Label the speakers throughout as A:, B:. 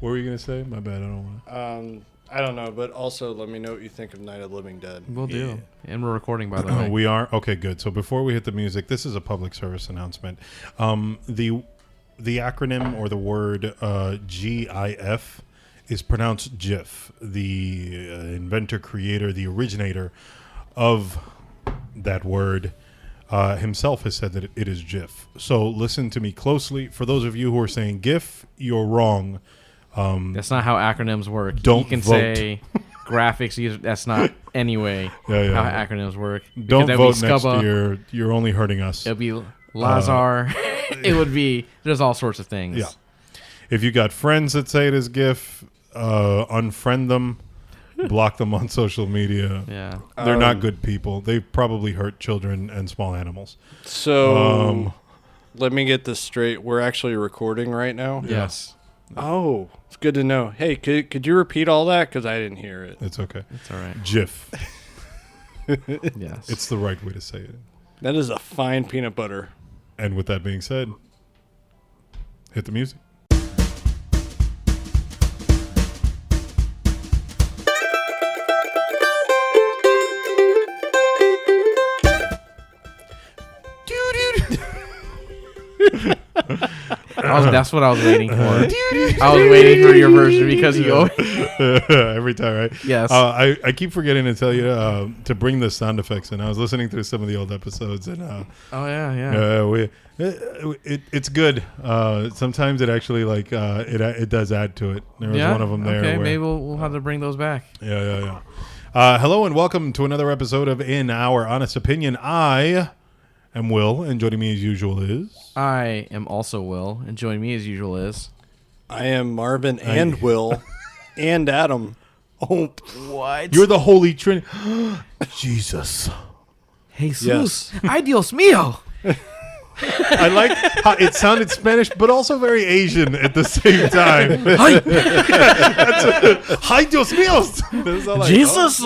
A: What were you going to say? My bad. I don't want
B: I don't know, but also let me know what you think of Night of the Living Dead.
C: We'll do. And we're recording, by the way.
A: We are? Okay, good. So before we hit the music, this is a public service announcement. The acronym or the word GIF is pronounced GIF. The inventor, creator, the originator of that word himself has said that it is GIF. So listen to me closely. For those of you who are saying GIF, you're wrong.
C: That's not how acronyms work.
A: Don't
C: You can
A: vote.
C: say graphics. That's not anyway how acronyms work.
A: Don't vote next year. You're only hurting us.
C: It'll be Lazar. It would be. There's all sorts of things.
A: Yeah. If you got friends that say it is GIF, unfriend them. Block them on social media.
C: Yeah.
A: They're not good people. They probably hurt children and small animals.
B: So let me get this straight. We're actually recording right now?
C: Yes.
B: Oh, it's good to know. Hey, could you repeat all that? Because I didn't hear it.
A: It's okay.
C: It's all right.
A: GIF.
C: Yes.
A: It's the right way to say it.
B: That is a fine peanut butter.
A: And with that being said, hit the music.
C: That's what I was waiting for. I was waiting for your version because you always...
A: Every time, right?
C: Yes.
A: I keep forgetting to tell you to bring the sound effects in. I was listening to some of the old episodes, and it's good. Sometimes it actually it does add to it. There was one of them there.
C: Okay, maybe we'll have to bring those back.
A: Yeah. Hello and welcome to another episode of In Our Honest Opinion. I am Will, and joining me as usual is...
C: I am also Will, and joining me as usual is...
B: I am Marvin and Will and Adam. Oh,
C: what?
A: You're the Holy Trinity. Jesus.
C: Jesus. Ay, Dios mío.
A: I like how it sounded Spanish, but also very Asian at the same time. Hi, Dios mío. Like,
C: Jesus.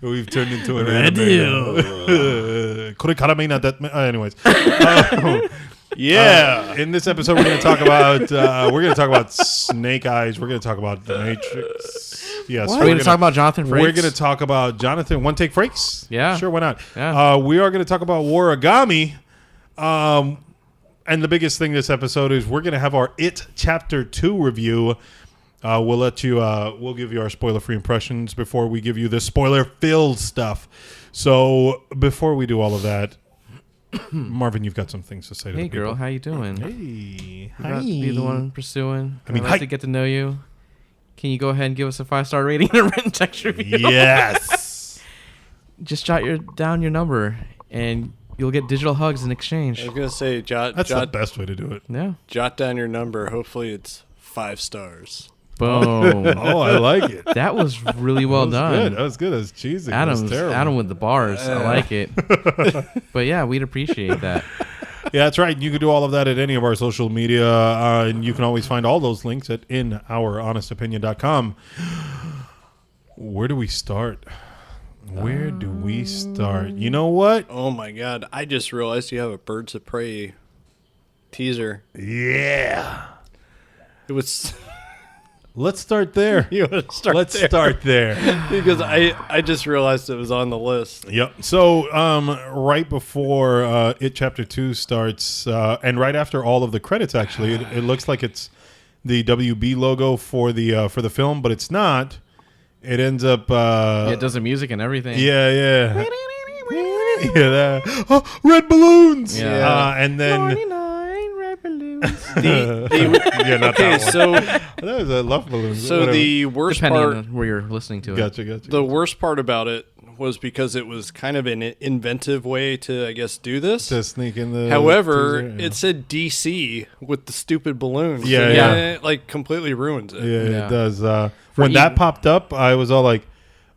A: We've turned into an
C: Radio.
A: anime. Anyways, in this episode, we're going to talk about Snake Eyes. We're going to talk about The Matrix. Yes,
C: we're going to talk about Jonathan Frakes.
A: We're going to talk about Jonathan One Take Frakes.
C: Yeah,
A: sure, why not?
C: Yeah.
A: We are going to talk about Waragami. And the biggest thing this episode is we're going to have our It Chapter 2 review. We'll give you our spoiler-free impressions before we give you the spoiler-filled stuff. So before we do all of that, Marvin, you've got some things to say to the people.
C: Hey, girl, how you doing?
A: Hey.
C: Hi. Be the one pursuing.
A: I mean,
C: I'd like to get to know you. Can you go ahead and give us a 5-star rating and a written text review?
A: Yes.
C: Just down your number, and you'll get digital hugs in exchange.
B: I was going to say,
A: that's the best way to do it.
C: Yeah.
B: Jot down your number. Hopefully it's 5 stars.
C: Boom.
A: Oh, I like it.
C: That was really well done.
A: That was good. That was cheesy.
C: Adam with the bars. I like it. But yeah, we'd appreciate that.
A: Yeah, that's right. You can do all of that at any of our social media, and you can always find all those links at inouronestopinion.com. Where do we start? You know what?
B: Oh my God. I just realized you have a Birds of Prey teaser.
A: Yeah.
B: It was...
A: Let's start there.
B: Let's start there. Because I just realized it was on the list.
A: Yep. So right before It Chapter 2 starts, and right after all of the credits, actually, it looks like it's the WB logo for the film, but it's not. It ends up...
C: it does the music and everything.
A: Yeah. Red balloons!
C: Yeah.
A: And then...
C: 99 red balloons.
A: Yeah, not
B: Okay,
A: that one.
B: so
A: That was a love balloon.
B: so
A: Whatever.
B: the worst
C: Depending
B: part,
C: on where you're listening to it.
A: Gotcha.
B: the worst part about it was because it was kind of an inventive way to, I guess, do this.
A: To sneak in the...
B: However,
A: teaser, yeah.
B: it said DC with the stupid balloons.
A: Yeah,
B: and
C: yeah.
B: it like completely ruins it.
A: Yeah,
C: Yeah.
A: it does. When that popped up, I was all like,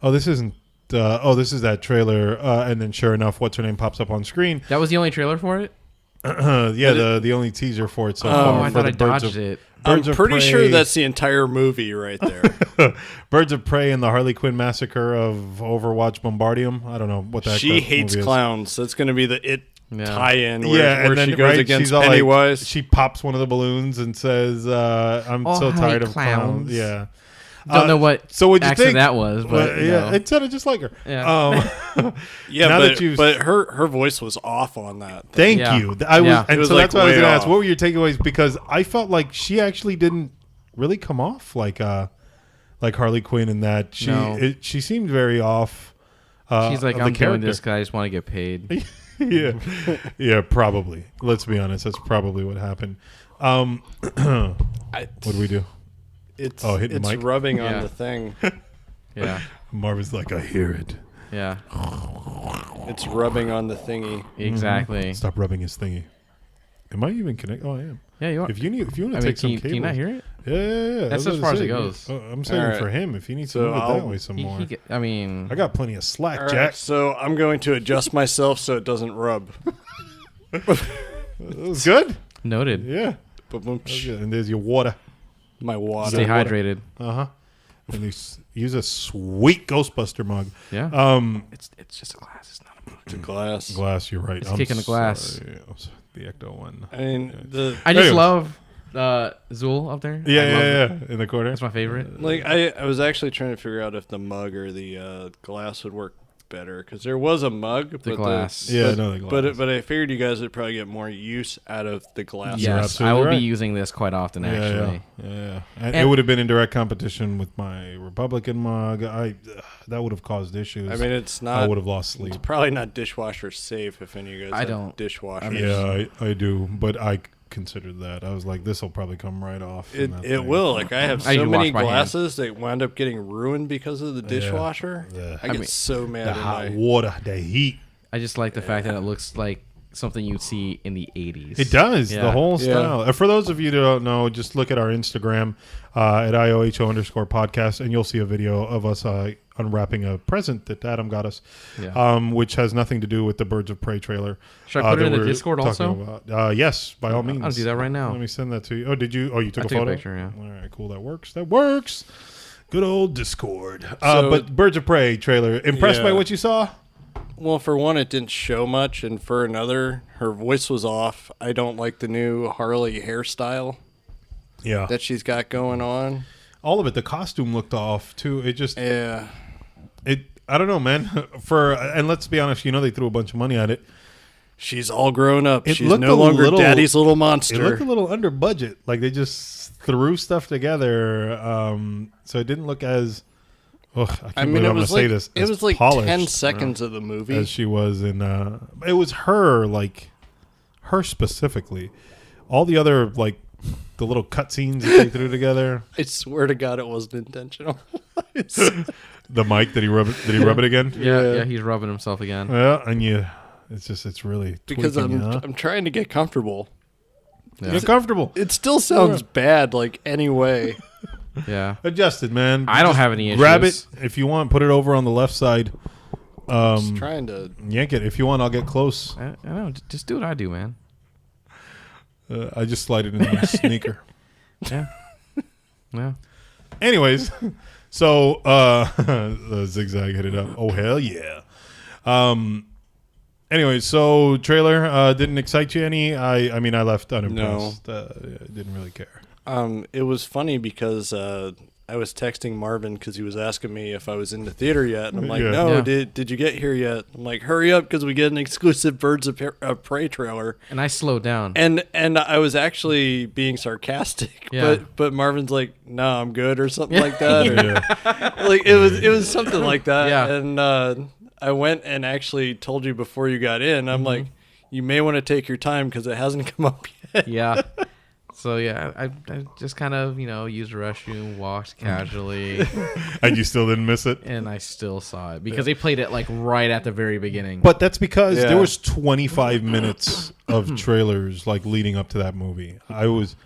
A: "Oh, this isn't. This is that trailer." And then, sure enough, what's her name pops up on screen.
C: That was the only trailer for it?
A: The only teaser for it so
C: Oh,
A: far.
C: I
A: for
C: thought
A: the
C: I dodged it.
B: I'm
A: Birds of
B: pretty sure
A: Prey-
B: that's the entire movie right there.
A: Birds of Prey and the Harley Quinn massacre of Overwatch Bombardium. I don't know what the heck
B: She
A: that
B: hates
A: movie is.
B: clowns. That's going to be the It tie-in
A: Yeah,
B: where
A: and then
B: she goes against
A: she's all
B: Pennywise.
A: like, she pops one of the balloons and says, "I'm so
C: hi,
A: tired of
C: clowns."
A: clowns." Yeah.
C: Don't know what
A: So what'd you
C: accent
A: think?
C: that was, but
A: yeah,
C: no.
A: it sounded just like her.
C: Yeah.
B: Yeah,
A: now
B: but,
A: that you've-
B: but her voice was off on that.
A: Thank
C: Yeah.
A: you. I was,
C: Yeah.
A: and
B: It was,
A: so
B: like,
A: that's what I was
B: way
A: going to ask.
B: off.
A: What were your takeaways? Because I felt like she actually didn't really come off like Harley Quinn in that
C: No.
A: she seemed very off.
C: She's like,
A: of the
C: I'm doing
A: character.
C: this because I just want to get paid.
A: Yeah, yeah, probably. Let's be honest. That's probably what happened. What do we do?
B: It's
A: hitting the
B: it's
A: mic?
B: rubbing
C: Yeah.
B: on the thing.
C: Yeah.
A: Marvin's like, I hear it.
C: Yeah.
B: It's rubbing on the thingy.
C: Exactly.
A: Stop rubbing his thingy. Am I even connected? Oh, I am.
C: Yeah, you are.
A: If you want to
C: I mean,
A: take some
C: can you not
A: cables,
C: hear it?
A: yeah.
C: That's
A: what
C: as
A: I
C: far as
A: was
C: it
A: saying.
C: goes.
A: I'm saying
B: All right.
A: for him, if he needs to
B: So
A: move it that
B: I'll-
A: way some more.
C: I mean,
A: I got plenty of slack,
B: All right,
A: Jack.
B: so I'm going to adjust myself so it doesn't rub.
A: That was good.
C: noted.
A: Yeah. That was good. And there's your water.
B: My water.
C: Stay hydrated.
A: And you use a sweet Ghostbuster mug.
C: Yeah. It's just a glass. It's not a mug.
B: It's a glass.
A: Glass, you're right.
C: It's kicking the glass.
A: Sorry. The Ecto one.
B: I mean,
C: I just
A: Anyways.
C: love Zool up there. I love
A: Yeah. In the corner.
C: That's my favorite.
B: like I was actually trying to figure out if the mug or the glass would work better because there was a mug, but
C: glass.
A: Yeah,
B: but,
A: no, the glass.
B: But I figured you guys would probably get more use out of the glass.
A: You're
C: Yes,
A: absolutely
C: I will
A: right.
C: be using this quite often. Actually,
A: Yeah. And it
C: And-
A: would have been in direct competition with my Republican mug. That would have caused issues.
B: I mean, it's
A: I
B: not.
A: would have lost sleep.
B: It's probably not dishwasher safe if any of you guys
C: I
B: have
C: don't-
B: dishwashers.
A: Yeah, I do, but I considered that. I was like, this will probably come right off.
B: It,
A: in that
B: it
A: thing.
B: will. Like I have
C: I
B: so
C: usually
B: many
C: wash my hands.
B: glasses that wound up getting ruined because of the dishwasher.
A: Yeah.
B: I get
C: mean,
B: so mad
A: The
B: at
A: hot
B: my.
A: water, the heat.
C: I just like the fact that it looks like something you'd see in the 80s.
A: It does,
C: Yeah.
A: the whole
B: Yeah.
A: style. And for those of you who don't know, just look at our Instagram at IOHO_podcast, and you'll see a video of us unwrapping a present that Adam got us,
C: Yeah.
A: which has nothing to do with the Birds of Prey trailer.
C: Should I put it
A: that
C: in the
A: we're
C: Discord
A: talking
C: also?
A: about. Yes, by all means.
C: I'll do that right now.
A: Let me send that to you. Oh, did you? Oh, you took
C: I
A: a
C: took a
A: photo?
C: picture, yeah.
A: All right, cool. That works. That works. Good old Discord.
B: So-
A: but Birds of Prey trailer. Impressed by
B: Yeah.
A: what you saw?
B: Well, for one, it didn't show much, and for another, her voice was off. I don't like the new Harley hairstyle
A: Yeah.
B: that she's got going on.
A: All of it. The costume looked off too. It just
B: Yeah.
A: I don't know, man. And let's be honest, they threw a bunch of money at it.
B: She's all grown up.
A: It
B: She's
A: looked
B: no
A: a
B: longer
A: little-
B: daddy's little
A: It
B: monster.
A: looked a little under budget. Like they just threw stuff together. So it didn't look as. I can't
B: I mean,
A: believe
B: it
A: I'm going
B: was
A: to say
B: like
A: this.
B: it
A: as
B: was like
A: polished
B: 10 seconds of the movie.
A: as she was in. It was her, like her specifically. All the other the little cutscenes that they threw together.
B: I swear to God, it wasn't intentional.
A: The mic, did he rub it again?
C: Yeah, he's rubbing himself again.
A: Yeah, and it's really
B: because
A: tweaking you, huh?
B: I'm trying to get comfortable.
C: Yeah.
A: You're comfortable.
B: It still sounds bad, like anyway.
C: Yeah.
A: Adjusted, man.
C: I don't
A: Just
C: have any issues.
A: Grab it if you want. Put it over on the left side.
B: Just trying to.
A: Yank it if you want. I'll get close.
C: I know. Just do what I do, man.
A: I just slide it in my sneaker.
C: Yeah. Yeah.
A: Anyways, so the zigzag hit it up. Oh hell yeah. Anyways, so trailer didn't excite you any. I mean I left unimpressed. Didn't really care.
B: It was funny because I was texting Marvin because he was asking me if I was in the theater yet, and I'm like,
A: Yeah.
B: no,
C: Yeah.
B: did you get here yet? I'm like, hurry up because we get an exclusive Birds of Prey trailer.
C: And I slowed down.
B: And I was actually being sarcastic,
C: Yeah.
B: but Marvin's like, no, I'm good or something like that. Or,
A: Yeah.
B: like it was something like that.
C: Yeah.
B: And I went and actually told you before you got in. I'm like, you may want to take your time because it hasn't come up yet.
C: Yeah. So yeah, I just kind of used the restroom, walked casually,
A: And you still didn't miss it.
C: and I still saw it because they played it like right at the very beginning.
A: But that's because
B: Yeah.
A: there was 25 minutes of trailers leading up to that movie. I was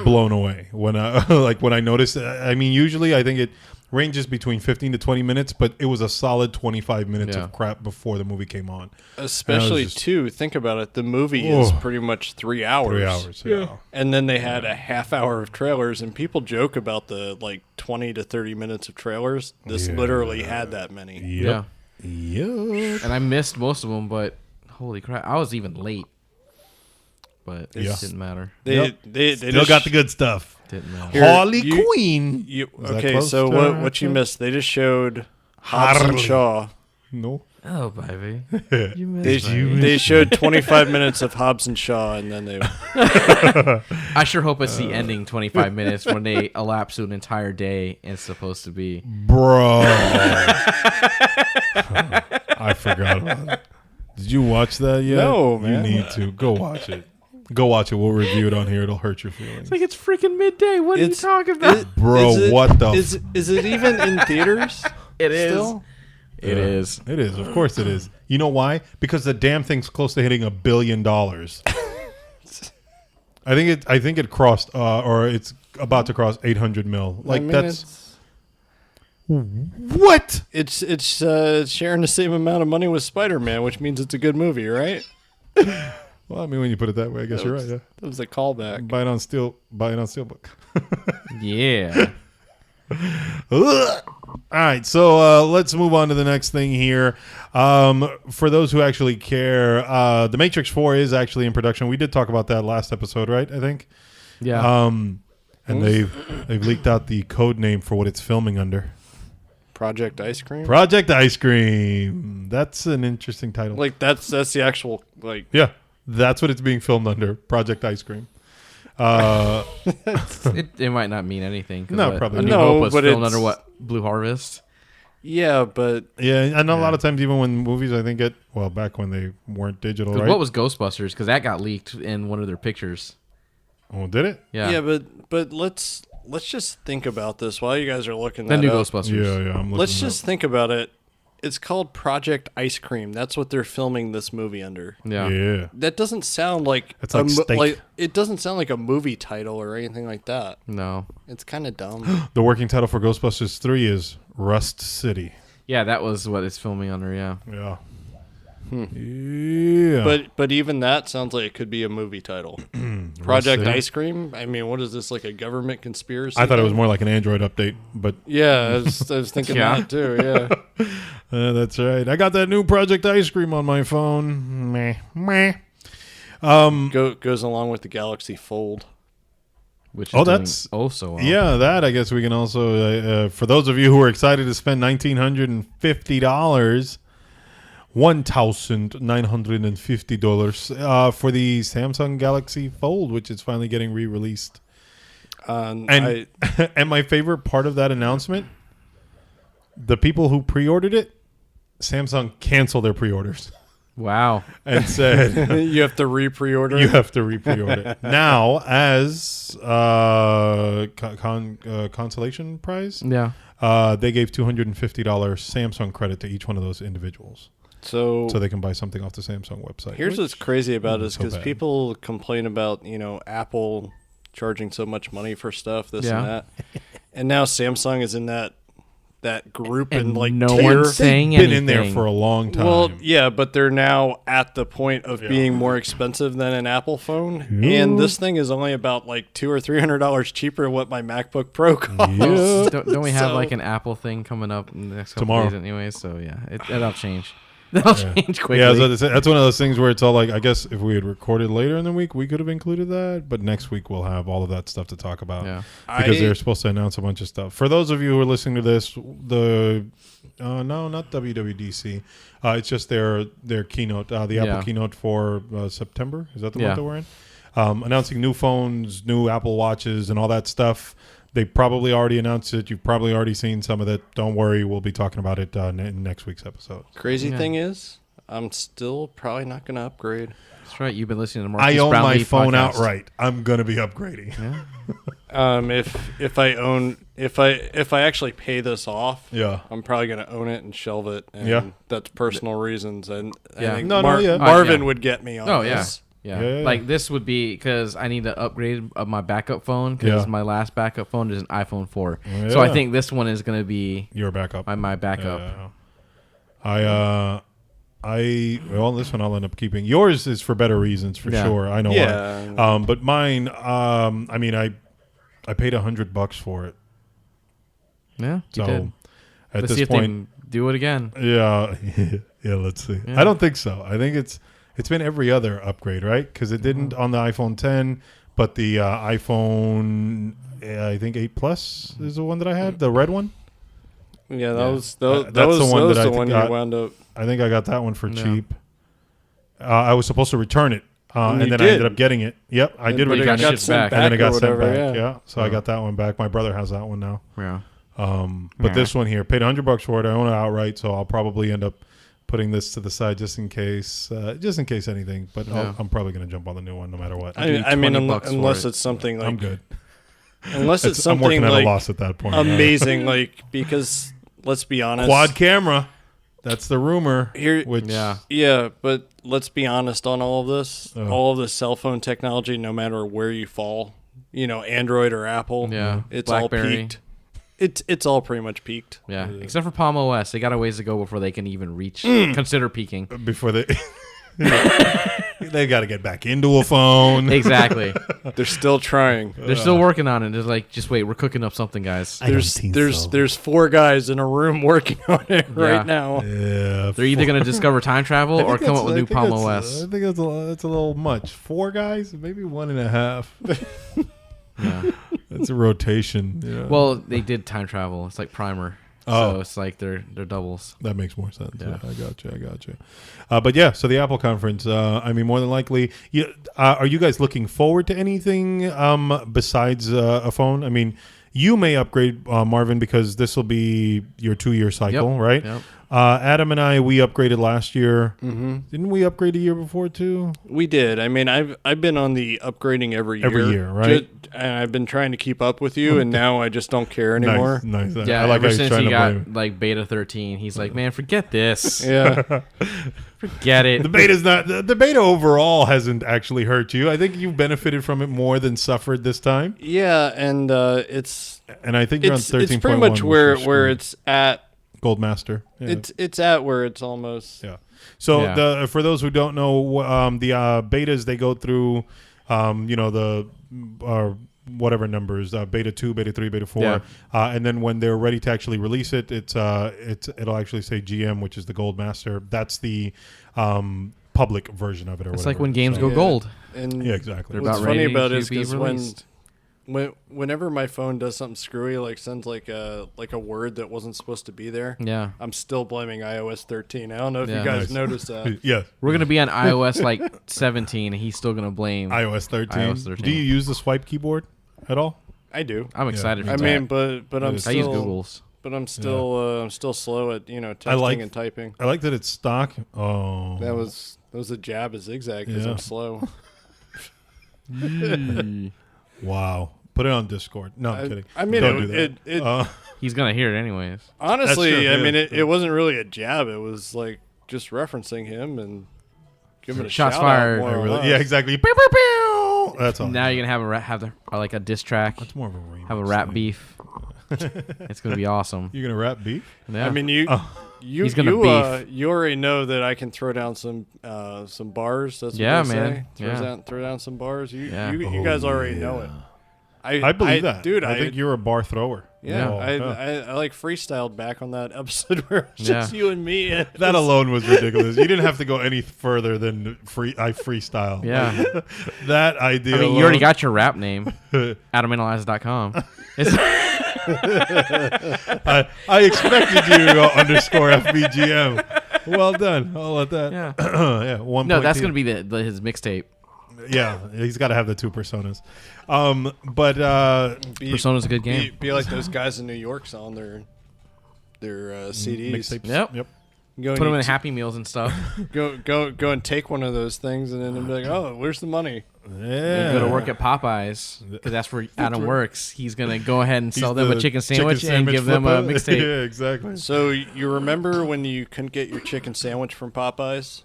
A: blown away when I noticed. I mean, usually I think it ranges between 15 to 20 minutes, but it was a solid 25 minutes
C: Yeah.
A: of crap before the movie came on.
B: Especially
A: just-
B: too, think about it. The movie is
A: Oh.
B: pretty much 3 hours.
A: 3 hours. Yeah.
B: And then they had a half hour of trailers, and people joke about the 20 to 30 minutes of trailers. This
A: Yeah.
B: literally had that many.
A: Yep.
C: Yeah.
A: Yep.
C: And I missed most of them, but Holy crap! I was even late, but it
A: Yeah.
C: didn't matter.
B: They
A: Still
B: just
A: got the good stuff.
C: Didn't matter.
B: Here,
A: Harley
B: you-
A: Quinn. Is that
B: okay,
A: close
B: so
A: to
B: what you missed? They just showed Hobbs
A: Harley.
B: and Shaw.
A: No.
C: Oh, baby. You
B: They,
C: missed me.
B: they showed 25 minutes of Hobbs and Shaw, and then they.
C: I sure hope it's the ending 25 minutes when they elapse to an entire day and it's supposed to be.
A: Bro. I forgot about it. Did you watch that yet?
B: No, man.
A: You need to. Go watch it. Go watch it. We'll review it on here. It'll hurt your feelings.
C: It's like it's freaking midday. What are you
B: It's-
C: talking about?
A: Bro,
B: is it-
A: what the
B: is it even in theaters?
C: It is.
B: Still?
C: It is.
A: It is. Of course it is. You know why? Because the damn thing's close to hitting $1 billion. I think it crossed or it's about to cross 800 mil. Like
B: I mean,
A: that's what?
B: it's sharing the same amount of money with Spider-Man, which means it's a good movie, right?
A: Well, I mean, when you put it that way, I guess you're right. Yeah.
B: That was a callback.
A: Buy it on Steelbook.
C: Yeah.
A: Ugh. All right, so let's move on to the next thing here. For those who actually care, The Matrix 4 is actually in production. We did talk about that last episode, right? I think.
C: Yeah.
A: And they've leaked out the code name for what it's filming under.
B: Project Ice Cream.
A: Project Ice Cream. That's an interesting title.
B: Like that's the actual like.
A: Yeah, that's what it's being filmed under. Project Ice Cream.
C: It might not mean anything. 'Cause
A: No,
C: what,
A: probably
C: A New
A: not.
B: No,
C: Hope was
B: but
C: filmed
B: it's-
C: under what? Blue Harvest?
B: Yeah, but
A: Yeah, and a lot of times, even when movies, I think back when they weren't digital,
C: 'Cause
A: right?
C: what was Ghostbusters? Because that got leaked in one of their pictures.
A: Oh, did it?
C: Yeah.
B: but let's just think about this while you guys are looking
C: The
B: that
C: new
B: up.
C: Ghostbusters.
A: Yeah. I'm looking.
B: Let's
A: it up.
B: just think about it. It's called Project Ice Cream. That's what they're filming this movie under.
C: Yeah.
A: Yeah.
B: That doesn't sound like
A: It's like steak.
B: it doesn't sound like a movie title or anything like that.
C: No.
B: It's kind of dumb.
A: The working title for Ghostbusters 3 is Rust City.
C: Yeah, that was what it's filming under. Yeah.
A: Yeah. Yeah.
B: But even that sounds like it could be a movie title. Project
A: City?
B: Ice Cream. I mean, what is this, like a government conspiracy?
A: I thought it was
B: thing?
A: more like an Android update, but
B: Yeah, I was thinking
C: Yeah.
B: that too. Yeah.
A: that's right. I got that new Project Ice Cream on my phone. Meh.
B: Goes along with the Galaxy Fold.
C: Which is
A: Oh,
C: doing
A: that's-
C: so well.
A: Yeah, that I guess we can also, for those of you who are excited to spend $1,950, $1,950 for the Samsung Galaxy Fold, which is finally getting re-released. And and my favorite part of that announcement, the people who pre-ordered it, Samsung canceled their pre-orders
C: Wow.
A: and said
B: you have to re-pre-order.
A: you have to re-pre-order it now as consolation prize.
C: Yeah.
A: They gave $250 Samsung credit to each one of those individuals,
B: so
A: so they can buy something off the Samsung website.
B: here's what's crazy about it is
A: so
B: because
A: bad.
B: people complain about Apple charging so much money for stuff, this
C: Yeah.
B: and that, and now Samsung is in that group
C: And
B: and like
C: no
B: tier.
C: one's saying
A: been in there
C: anything.
A: for a long time.
B: Well, yeah, but they're now at the point of
A: Yeah.
B: being more expensive than an Apple phone, and this thing is only about like $200 or $300 cheaper than what my MacBook Pro costs.
A: Yeah.
C: Don't we have
B: So-
C: like an Apple thing coming up in the next couple
A: Tomorrow.
C: days anyway? So yeah, that'll change. That'll change quickly.
A: Yeah, so that's one of those things where it's all like, I guess if we had recorded later in the week, we could have included that, but next week we'll have all of that stuff to talk about.
C: Yeah.
A: Because they're supposed to announce a bunch of stuff. For those of you who are listening to this, no, not WWDC. It's just their keynote, the Apple
C: Yeah.
A: keynote for September. Is that the
C: Yeah.
A: month that we're in? Announcing new phones, new Apple Watches, and all that stuff. They probably already announced it. You've probably already seen some of it. Don't worry, we'll be talking about it in next week's episode.
B: Crazy
C: Yeah.
B: thing is, I'm still probably not going to upgrade.
C: That's right. You've been listening to Marcus
A: I own
C: Brownlee
A: my phone
C: podcast.
A: outright. I'm gonna be upgrading.
B: If I actually pay this off,
A: Yeah.
B: I'm probably going to own it and shelve it. And
A: Yeah.
B: that's personal reasons. And
C: Yeah.
B: I think
A: Yeah.
B: Marvin
C: Yeah.
B: would get me on
C: Oh
B: this.
C: yeah.
A: Yeah.
C: Like this would be because I need to upgrade my backup phone because
A: Yeah.
C: my last backup phone is an iPhone 4. So I
A: Yeah.
C: think this one is going to be
A: Your backup.
C: my backup.
A: Yeah. Well, this one I'll end up keeping. Yours is for better reasons, for
C: Yeah.
A: sure. I know
B: Yeah.
A: why. But mine, I mean, I paid $100 for it.
C: Yeah, you
A: So
C: did.
A: at
C: Let's see
A: this
C: if
A: point,
C: they do it again.
A: yeah, yeah. Let's see.
C: Yeah.
A: I don't think so. I think it's It's been every other upgrade, right? Because it didn't on the iPhone 10, but the iPhone, I think 8 Plus is the one that I had, the red one.
B: Yeah,
A: That's the one that I
B: one you wound up.
A: I think I got that one for cheap. I was supposed to return it, and then I
B: did.
A: ended up getting it. Yep, I did return
B: got
A: it,
B: sent back
A: and then it got
B: or
A: sent
B: whatever,
A: back. Yeah, so I got that one back. My brother has that one now.
C: Yeah.
A: But this one here, paid $100 for it. I own it outright, so I'll probably end up putting this to the side just in case anything. But I'm probably going to jump on the new one no matter what.
B: I mean, unless it's something like
A: I'm good.
B: Unless it's
A: I'm
B: something
A: working at
B: like
A: a loss at that point.
B: amazing, like because let's be honest,
A: quad camera. That's the rumor.
B: Yeah, but let's be honest on all of this. All of the cell phone technology, no matter where you fall, Android or Apple, it's
C: BlackBerry.
B: all peaked. It's all pretty much peaked.
C: Yeah, except for Palm OS. They got a ways to go before they can even consider peaking.
A: Before they... They got to get back into a phone.
C: Exactly.
B: They're still trying.
C: They're still working on it. It's like, just wait, we're cooking up something, guys.
B: There's 4 guys in a room working on it right now.
A: Yeah,
C: they're either going to discover time travel or come up with new Palm OS.
A: I think that's a little much. 4 guys, maybe 1.5.
C: Yeah,
A: that's a rotation. Yeah.
C: Well, they did time travel. It's like Primer. So it's like they're doubles.
A: That makes more sense. Yeah, I got you. But yeah, so the Apple conference. I mean, more than likely, are you guys looking forward to anything besides a phone? I mean, you may upgrade, Marvin, because this will be your 2-year cycle, right?
C: Yep.
A: Adam and I, we upgraded last year. Mm-hmm. Didn't we upgrade a year before too?
B: We did. I mean, I've been on the upgrading every year.
A: Every year, right?
B: And I've been trying to keep up with you, and now I just don't care anymore.
C: Nice. Yeah, I like ever since he got like beta 13, he's like, man, forget this.
B: Yeah,
C: forget it.
A: The beta's not. The beta overall hasn't actually hurt you. I think you've benefited from it more than suffered this time.
B: Yeah, and it's.
A: And I think you're on 13.1.
B: It's pretty much where it's at.
A: Gold Master. Yeah.
B: It's at where it's almost.
A: Yeah. So for those who don't know, the betas, they go through, the whatever numbers, beta 2, beta 3, beta 4, and then when they're ready to actually release it, it'll actually say GM, which is the Gold Master. That's the public version of it, or
C: it's
A: whatever.
C: Like when games go gold.
B: And
A: yeah, exactly.
B: What's funny about it is because whenever my phone does something screwy, like sends like a word that wasn't supposed to be there, I'm still blaming iOS 13. I don't know if you guys noticed that.
A: Yeah,
C: we're gonna be on iOS like 17, and he's still gonna blame
A: iOS 13. Do you use the swipe keyboard at all?
B: I do.
C: I'm excited.
B: I mean, but I'm still.
C: I use Google's.
B: But I'm still slow at texting and typing.
A: I like that it's stock. Oh,
B: that was a jab, a zigzag because I'm slow.
A: Wow. Put it on Discord. No, I'm kidding.
B: I mean,
A: don't do that.
C: He's going to hear it anyways.
B: Honestly, I mean, it wasn't really a jab. It was like just referencing him and giving a
C: shots
B: shout
C: fired.
B: out.
A: Yeah, exactly. Pew, pew, pew. That's all.
C: Now you're going to have like a diss track.
A: That's more of a remix.
C: Have a rap beef. It's going to be awesome.
A: You're going to rap beef?
C: Yeah.
B: I mean,
C: he's gonna beef.
B: You already know that I can throw down some bars. That's what they
C: man.
B: say. Throw down some bars. You guys already know it.
A: I believe that,
B: dude.
A: I think you're a bar thrower.
B: Yeah, I like freestyled back on that episode where it was just you and me. And
A: that alone was ridiculous. You didn't have to go any further than I freestyle.
C: Yeah,
A: that idea.
C: I mean, you already got your rap name, AdamAnalyze.com.
A: I expected you to go _FBGM. Well done. I'll let that.
C: Yeah.
A: Yeah.
C: No, that's going to be his mixtape.
A: Yeah, he's got to have the 2 personas. But
C: Persona's a good game.
B: Be like those guys in New York selling their CDs.
A: Mixtapes.
C: Yep. Put them in Happy Meals and stuff.
B: Go and take one of those things and then be like, oh, where's the money?
A: Yeah.
C: Go to work at Popeyes because that's where Adam works. He's gonna go ahead and sell them a chicken sandwich and give them a mixtape.
A: Yeah, exactly.
B: So you remember when you couldn't get your chicken sandwich from Popeyes?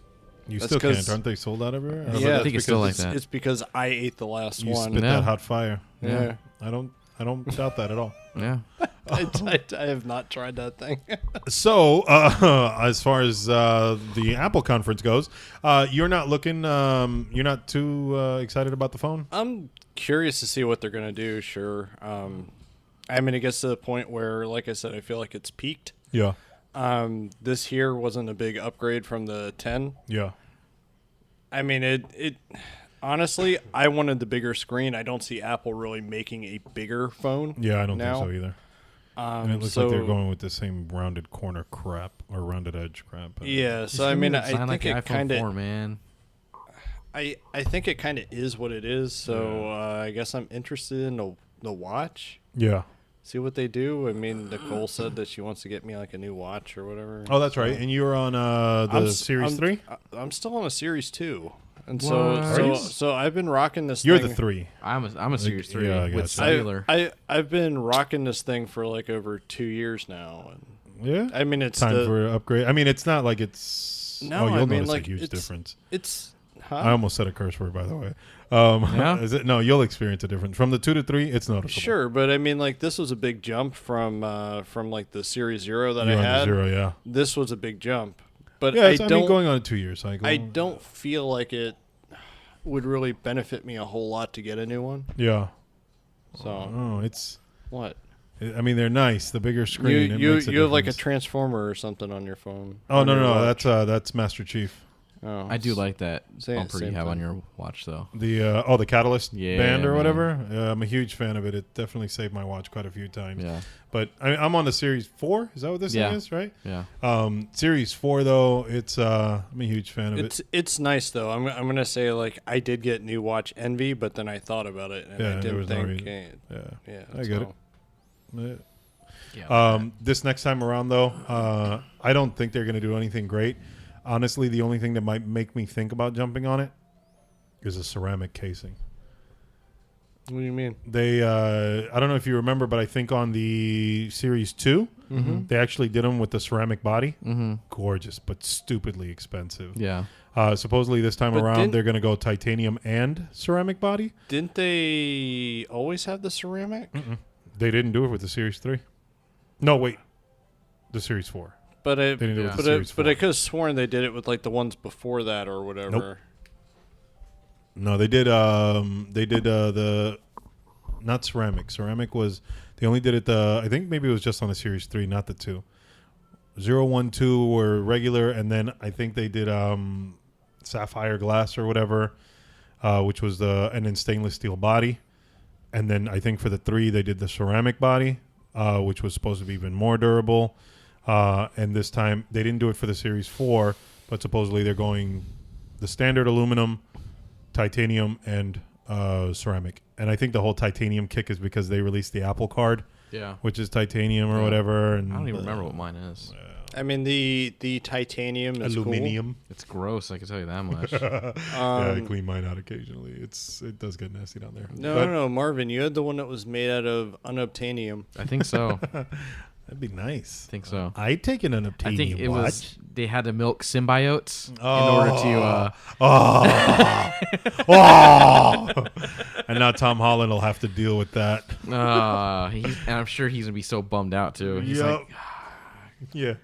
A: You still can't. Aren't they sold out everywhere?
C: Yeah, I think it's still like that.
B: It's because I ate the last
A: you
B: one.
A: Spit that hot fire.
B: Yeah.
A: I don't doubt that at all.
C: Yeah.
B: I have not tried that thing.
A: So, as far as the Apple conference goes, you're not looking. You're not too excited about the phone.
B: I'm curious to see what they're gonna do. Sure. I mean, it gets to the point where, like I said, I feel like it's peaked.
A: Yeah.
B: This here wasn't a big upgrade from the 10.
A: Yeah.
B: I mean, it honestly, I wanted the bigger screen. I don't see Apple really making a bigger phone.
A: Yeah, I don't
B: now.
A: think so either. And it looks like they're going with the same rounded corner crap or rounded edge crap.
B: Yeah, so I mean, I think it kind of,
C: man.
B: I think it kind of is what it is. So I guess I'm interested in the watch.
A: Yeah.
B: See what they do. I mean, Nicole said that she wants to get me like a new watch or whatever.
A: Oh, that's right. And you're on the Series 3?
B: I'm still on a Series 2. And so I've been rocking this
A: You're
B: thing.
A: the 3.
C: I'm a Series 3 with
B: cellular. I've been rocking this thing for like over 2 years now. And
A: yeah?
B: I mean, it's
A: time for an upgrade. I mean, it's not like it's...
B: No,
A: you'll
B: notice
A: like a huge difference.
B: It's... Huh?
A: I almost said a curse word, by the way. Yeah? No, you'll experience a difference. From the 2 to 3, it's noticeable.
B: Sure, but I mean, like, this was a big jump from like the Series 0 that I had.
A: Zero, yeah.
B: This was a big jump. But
A: yeah, I mean, going on a 2-year cycle.
B: I don't feel like it would really benefit me a whole lot to get a new one.
A: Yeah.
B: So.
A: It's...
B: What?
A: I mean, they're nice. The bigger screen.
B: You have like a transformer or something on your phone.
A: Oh, no. That's Master Chief.
C: Oh, I do like that bumper you have on your watch, though.
A: The Catalyst band or whatever. I'm a huge fan of it. It definitely saved my watch quite a few times.
C: Yeah.
A: But I'm on the Series 4. Is that what this thing is, right?
C: Yeah.
A: Series 4, though, it's I'm a huge fan of it.
B: It's nice, though. I'm gonna say, like, I did get new watch envy, but then I thought about it and I didn't think.
A: I get it. Yeah. This next time around, though, I don't think they're gonna do anything great. Honestly, the only thing that might make me think about jumping on it is a ceramic casing.
B: What do you mean?
A: They, I don't know if you remember, but I think on the Series 2, they actually did them with the ceramic body. Mm-hmm. Gorgeous, but stupidly expensive.
C: Yeah.
A: Supposedly this time around, they're going to go titanium and ceramic body.
B: Didn't they always have the ceramic?
A: Mm-mm. They didn't do it with the Series 3. No, wait. The Series 4.
B: But I could have sworn they did it with like the ones before that or whatever.
A: Nope. No, they did. They did the not ceramic. Ceramic was they only did it. I think maybe it was just on the Series 3, not the 2. 0, 1, 2 were regular, and then I think they did sapphire glass or whatever, which was and then stainless steel body, and then I think for the 3 they did the ceramic body, which was supposed to be even more durable. And this time they didn't do it for the Series 4, but supposedly they're going the standard aluminum, titanium, and ceramic. And I think the whole titanium kick is because they released the Apple Card, which is titanium or whatever. And
C: I don't even remember what mine is.
B: I mean, the titanium is
A: aluminum.
B: Cool.
C: It's gross. I can tell you that much.
A: I clean mine out occasionally. It does get nasty down there.
B: No, Marvin, you had the one that was made out of unobtainium.
C: I think so.
A: That'd be nice.
C: I think so.
A: I'd take an unobtainium.
C: I think it was they had to milk symbiotes in order
A: to. And now Tom Holland will have to deal with that.
C: And I'm sure he's gonna be so bummed out too. He's like,
B: yeah.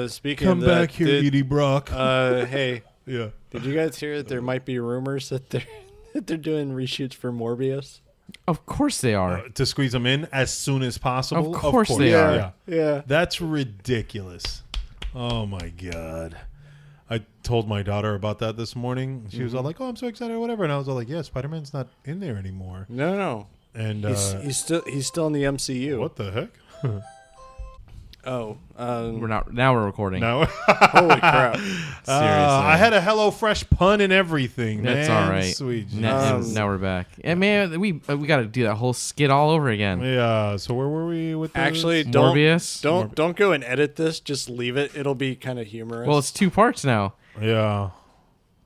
B: Speaking
A: Come
B: of that,
A: back here, Edie Brock.
B: Hey.
A: Yeah.
B: Did you guys hear that there might be rumors that they're doing reshoots for Morbius?
C: Of course they are.
A: To squeeze them in as soon as possible?
C: Of course they are.
B: Yeah.
A: That's ridiculous. Oh, my God. I told my daughter about that this morning. She was all like, oh, I'm so excited or whatever. And I was all like, yeah, Spider-Man's not in there anymore.
B: No.
A: And
B: he's still in the MCU.
A: What the heck?
C: We're recording.
A: Now,
B: holy crap!
C: Seriously,
A: I had a HelloFresh pun and everything.
C: That's
A: man.
C: all right.
A: Sweet.
C: Now we're back. And man, we got to do that whole skit all over again.
A: Yeah. So where were we with this?
B: Actually,
C: Morbius?
B: Don't go and edit this. Just leave it. It'll be kind of humorous.
C: Well, it's 2 parts now.
A: Yeah.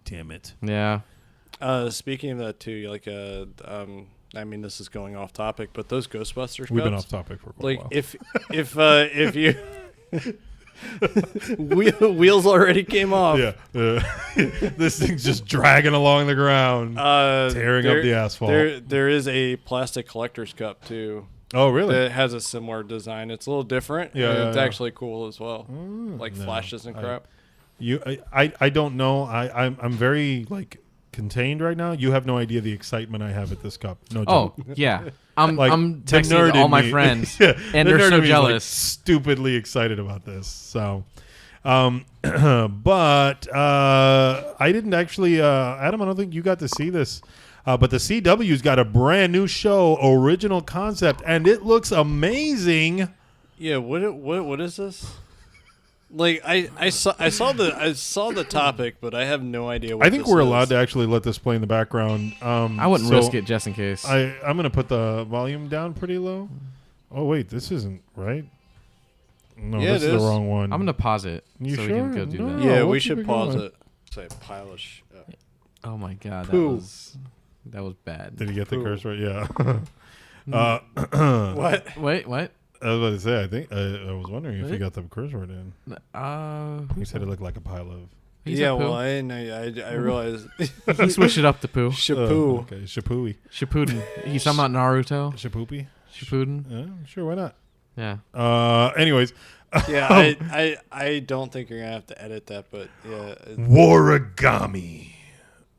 A: Damn it.
C: Yeah.
B: Speaking of that too, like I mean, this is going off topic, but those Ghostbusters
A: We've
B: cups,
A: been off topic for quite a while.
B: If you wheels already came off.
A: Yeah. This thing's just dragging along the ground, tearing up the asphalt.
B: There is a plastic collector's cup too.
A: Oh, really?
B: That has a similar design. It's a little different.
A: Yeah,
B: it's actually cool as well. Like flashes and crap.
A: I don't know. I'm very contained right now. You have no idea the excitement I have at this cup. No joke.
C: Oh yeah, I'm texting
A: nerd
C: all
A: in
C: my
A: me.
C: friends,
A: Yeah,
C: and
A: the
C: they're
A: nerd
C: so
A: in me is,
C: jealous.
A: stupidly excited about this. So, But I didn't actually, Adam, I don't think you got to see this. But the CW's got a brand new show, original concept, and it looks amazing.
B: Yeah, what is this? Like I saw the topic, but I have no idea what
A: I think we're allowed to actually let this play in the background.
C: I wouldn't risk it just in case.
A: I'm going to put the volume down pretty low. Oh wait, this isn't right. No,
B: yeah,
A: this is the wrong one.
C: I'm going to pause it.
A: You
C: so
A: sure?
C: we can go do that.
B: Yeah, we should pause it. Say pile of
C: Oh my god,
B: Poo.
C: that was bad.
A: Did he get the curse right? Yeah.
B: What?
C: Wait, what?
A: I was about to say, I think I was wondering if you got the curse word in. You said it looked like a pile of.
B: Yeah, well, I realized
C: He switched it up to poo.
B: Shapoo.
A: Okay, Shapooey.
C: Shippuden. He's talking about Naruto.
A: Shapoopy.
C: Shippuden.
A: Yeah, sure, why not?
C: Yeah.
A: Anyways.
B: Yeah, I don't think you're gonna have to edit that, but yeah.
A: Waragami.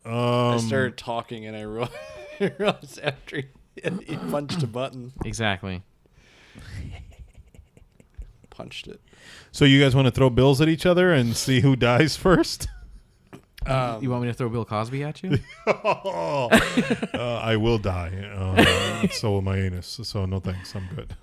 B: I started talking and I realized after he punched a button.
C: Exactly.
B: Punched it.
A: So you guys want to throw bills at each other and see who dies first?
C: You want me to throw Bill Cosby at you?
A: I will die. So will my anus. So no thanks. I'm good.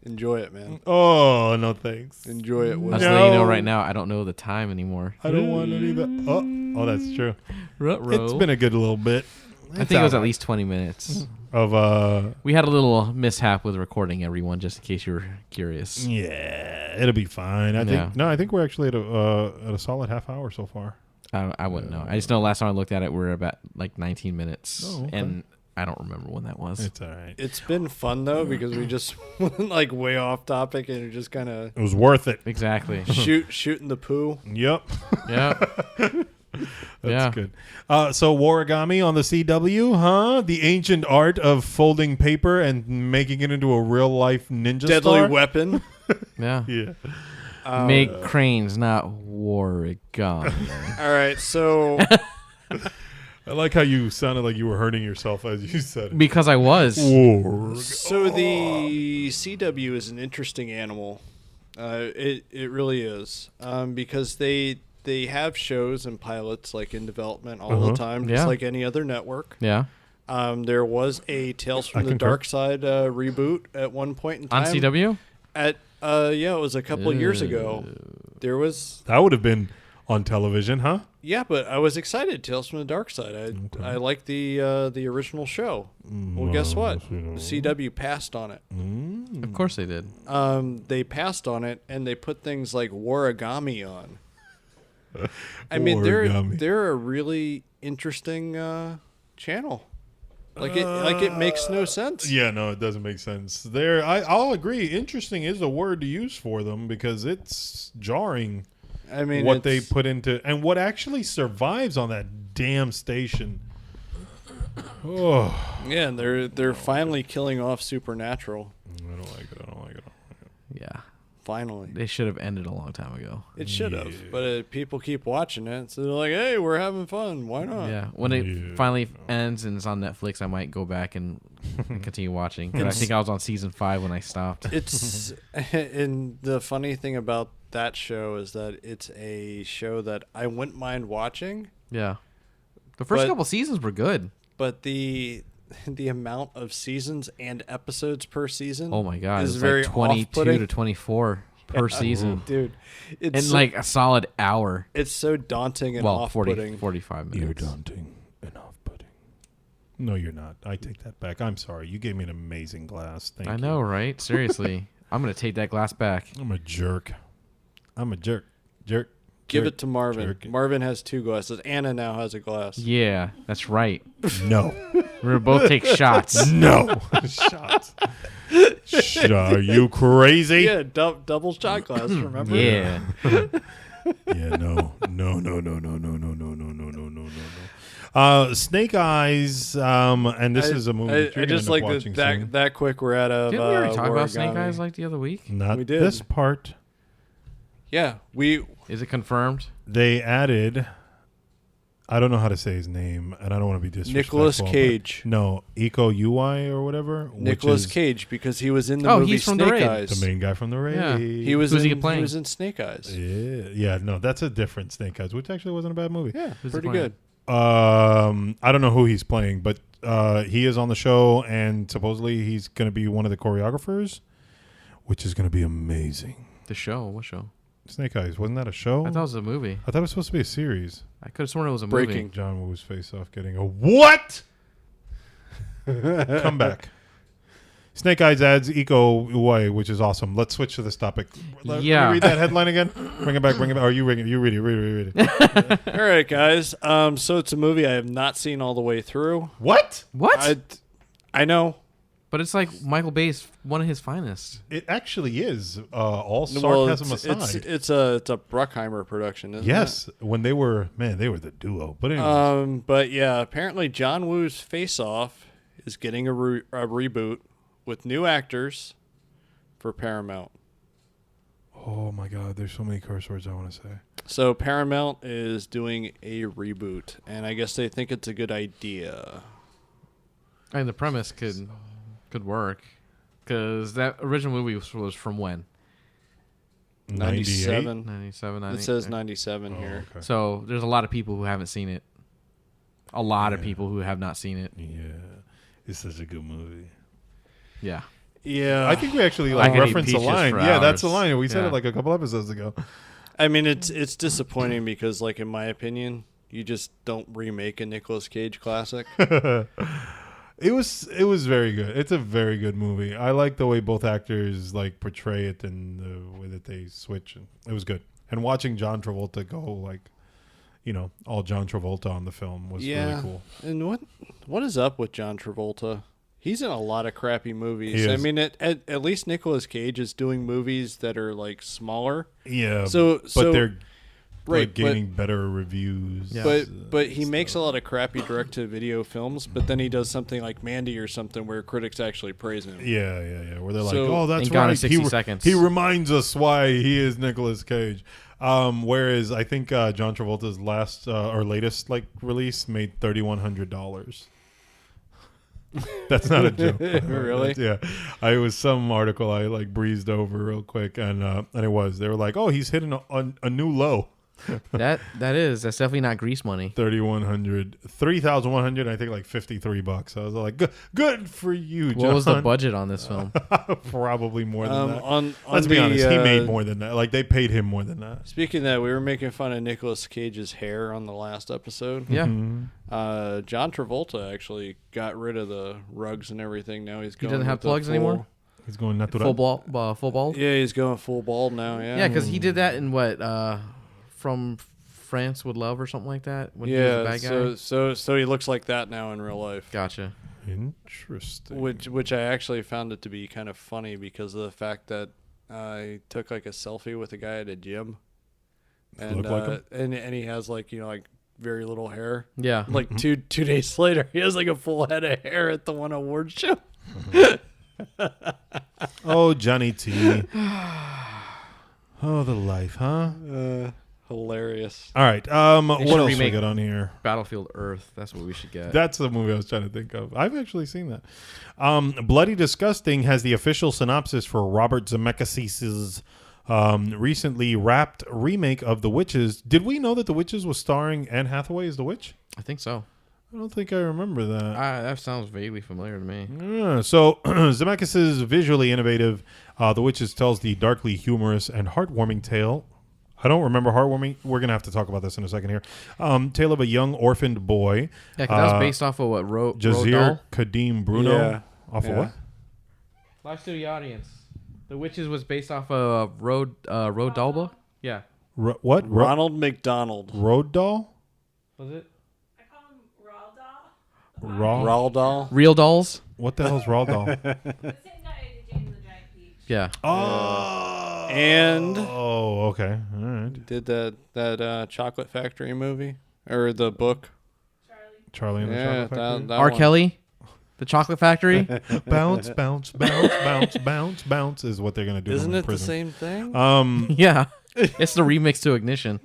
B: Enjoy it, man.
A: Oh, no thanks.
B: Enjoy it.
C: I'll just let you know right now, I don't know the time anymore.
A: I don't want to either. Oh, that's true. It's been a good little bit.
C: I think it was at least 20 minutes.
A: We
C: had a little mishap with recording, everyone, just in case you were curious.
A: Yeah, it'll be fine. I think we're actually at a solid half hour so far.
C: I wouldn't know. I just know last time I looked at it, we were about like 19 minutes.
A: Oh, okay.
C: And I don't remember when that was.
A: It's all right.
B: It's been fun though because we just went like way off topic and it just kind of.
A: It was worth it.
C: Exactly.
B: shooting the poo.
A: Yep.
C: Yeah.
A: That's good. So Waragami on the CW, huh? The ancient art of folding paper and making it into a real life ninja
B: Deadly
A: star.
B: weapon.
C: Yeah.
A: Yeah.
C: Make cranes, not waragami.
B: All right, so.
A: I like how you sounded like you were hurting yourself as you said it.
C: Because I was.
B: So the CW is an interesting animal. It really is. Because they have shows and pilots like in development all the time, just like any other network.
C: Yeah.
B: There was a Tales from the Dark Side reboot at one point in time.
C: On CW?
B: It was a couple of years ago. There was.
A: That would have been on television, huh?
B: Yeah, but I was excited. Tales from the Dark Side. I liked the original show. Well, guess what? The CW passed on it.
C: Of course they did.
B: They passed on it, and they put things like Waragami on. I mean, they're a really interesting channel. It makes no sense.
A: Yeah, no, it doesn't make sense. I'll agree. Interesting is a word to use for them because it's jarring.
B: I mean,
A: what they put into and what actually survives on that damn station. Oh,
B: yeah, and they're finally killing off Supernatural.
A: I don't like it.
C: Yeah,
B: finally.
C: They should have ended a long time ago.
B: It should have, but people keep watching it, so they're like, "Hey, we're having fun. Why not?"
C: Yeah, when it finally ends and it's on Netflix, I might go back and continue watching. But I think I was on season 5 when I stopped.
B: It's and the funny thing about that show is that it's a show that I wouldn't mind watching.
C: Yeah, the first couple seasons were good,
B: but the amount of seasons and episodes per season,
C: oh my god,
B: is
C: it's
B: very
C: like 22
B: off-putting.
C: to 24 per season,
B: dude. It's
C: in like a solid hour.
B: It's so daunting and off-putting.
C: 45 minutes.
A: You're daunting and off-putting. No, you're not. I take that back. I'm sorry. You gave me an amazing glass. Thank you.
C: I know, right? Seriously, I'm gonna take that glass back.
A: I'm a jerk.
B: Give it to Marvin.
A: Jerk.
B: Marvin has 2 glasses. Anna now has a glass.
C: Yeah, that's right.
A: No.
C: We're gonna both take shots.
A: No. Shots. Are you crazy?
B: Yeah, double shot glass, remember?
C: Yeah.
A: Yeah, no. Snake Eyes, and this is a movie that you're
B: I just
A: like
B: that quick we're out of
C: Didn't we already talk about
B: Waragami.
C: Snake Eyes like the other week?
A: Not
B: We did.
A: this part.
B: Yeah,
C: Is it confirmed?
A: They added I don't know how to say his name, and I don't want to be disrespectful.
B: Nicolas Cage.
A: No, Iko Uwai or whatever.
B: Nicolas Cage, because he was in the movie
C: he's from
B: Snake
C: the Raid.
B: Eyes.
A: The main guy from the Raid.
C: Yeah.
B: He was
C: Who's
B: in,
C: he playing?
B: He was in Snake Eyes.
A: Yeah, no, that's a different Snake Eyes, which actually wasn't a bad movie.
B: Yeah,
C: Who's he
B: pretty
C: playing?
B: good.
A: I don't know who he's playing, but he is on the show, and supposedly he's going to be one of the choreographers, which is going to be amazing.
C: The show? What show?
A: Snake Eyes, wasn't that a show?
C: I thought it was a movie.
A: I thought it was supposed to be a series.
C: I could have sworn it was a
B: Breaking.
C: movie.
A: John Woo's face off getting a what? Come back. Snake Eyes adds Iko Uwai, which is awesome. Let's switch to this topic. Let me read that headline again. Bring it back. Oh, you read it. You read it.
B: All right, guys. So it's a movie I have not seen all the way through.
A: What?
B: I know.
C: But it's like Michael Bay's one of his finest.
A: It actually is. All sarcasm aside.
B: It's a Bruckheimer production, isn't it?
A: Yes. When they were the duo. But anyways.
B: But yeah, apparently John Woo's Face Off is getting a reboot with new actors for Paramount.
A: Oh my God, there's so many curse words I want to say.
B: So Paramount is doing a reboot, and I guess they think it's a good idea.
C: I mean, the premise could work, because that original movie was from when?
B: 97.
C: 97.
B: It says 97 here.
A: Okay.
C: So there's a lot of people who haven't seen it. A lot of people who have not seen it.
A: Yeah. It's such a good movie.
C: Yeah.
B: Yeah.
A: I think we actually
C: I could eat
A: referenced the
C: peaches
A: line.
C: for
A: Yeah, that's the
C: hours.
A: line. We said
C: Yeah.
A: it like a couple episodes ago.
B: I mean, it's disappointing because, like, in my opinion, you just don't remake a Nicolas Cage classic.
A: It was very good. It's a very good movie. I like the way both actors like portray it and the way that they switch. And it was good. And watching John Travolta go all John Travolta on the film was really cool.
B: And what is up with John Travolta? He's in a lot of crappy movies.
A: He
B: I
A: is.
B: mean, at least Nicolas Cage is doing movies that are like smaller.
A: Yeah.
B: So
A: they're
B: right,
A: gaining better reviews.
C: Yeah.
B: But he makes a lot of crappy direct-to-video films, but then he does something like Mandy or something where critics actually praise him.
A: Yeah. Where they're like,
B: So-
A: oh, that's
C: And Gone in
A: right.
C: 60 Seconds.
A: He reminds us why he is Nicolas Cage. Whereas I think John Travolta's latest release made $3,100. That's not a joke.
B: Really?
A: Yeah. It was some article I breezed over real quick, and it was. They were like, oh, he's hitting a new low.
C: That's definitely not grease money.
A: 3,100. I think $53. I was like, good for you, John.
C: What was the budget on this film?
A: Probably more than that.
B: On
A: Let's be honest, he made
B: uh,
A: more than that. Like, they paid him more than that.
B: Speaking of that, we were making fun of Nicolas Cage's hair on the last episode.
C: Yeah.
A: Mm-hmm.
B: John Travolta actually got rid of the rugs and everything. Now he's going.
C: Doesn't have
B: with the
C: plugs anymore?
A: He's going natural.
C: Full bald?
B: Yeah, he's going full bald now. Yeah.
C: Yeah, because he did that in what? From France with Love or something like that? When he was a bad guy?
B: So he looks like that now in real life.
C: Gotcha.
A: Interesting.
B: Which I actually found it to be kind of funny because of the fact that I took like a selfie with a guy at a gym, and
A: Look like him?
B: and he has very little hair.
C: Yeah.
B: Like two days later, he has like a full head of hair at the one award show.
A: Oh, Johnny T. Oh, the life, huh?
B: Hilarious.
A: All right.
C: They
A: What
C: should
A: else we
C: remake
A: got on here?
C: Battlefield Earth. That's what we should get.
A: That's the movie I was trying to think of. I've actually seen that. Bloody Disgusting has the official synopsis for Robert Zemeckis' recently wrapped remake of The Witches. Did we know that The Witches was starring Anne Hathaway as the witch?
C: I think so.
A: I don't think I remember that.
C: That sounds vaguely familiar to me.
A: So Zemeckis' visually innovative The Witches tells the darkly humorous and heartwarming tale. I don't remember heartwarming. We're going to have to talk about this in a second here. Tale of a young orphaned boy.
C: Yeah, 'cause that was based off of what?
A: Jazir Kadim Bruno.
B: Yeah.
A: Off of what?
C: Live to the audience. The Witches was based off of Road Dahl? Yeah.
A: What?
B: Ronald McDonald.
A: Road Doll?
C: Was it?
D: I call him Raw Doll.
A: Raw?
B: Rawl Doll.
C: Real Dolls?
A: What the hell's Raw Doll?
D: The same guy who did James and the Giant Peach.
C: Yeah.
A: Oh.
B: And
A: okay. All right.
B: did that Chocolate Factory movie or the book?
A: Charlie and the
B: Yeah,
A: Chocolate Factory.
B: that
C: R.
B: one.
C: Kelly? The Chocolate Factory?
A: Bounce, bounce, bounce, bounce, bounce, bounce is what they're going to do.
B: Isn't
A: in
B: it the
A: prison.
B: same thing?
C: Yeah. It's the remix to Ignition.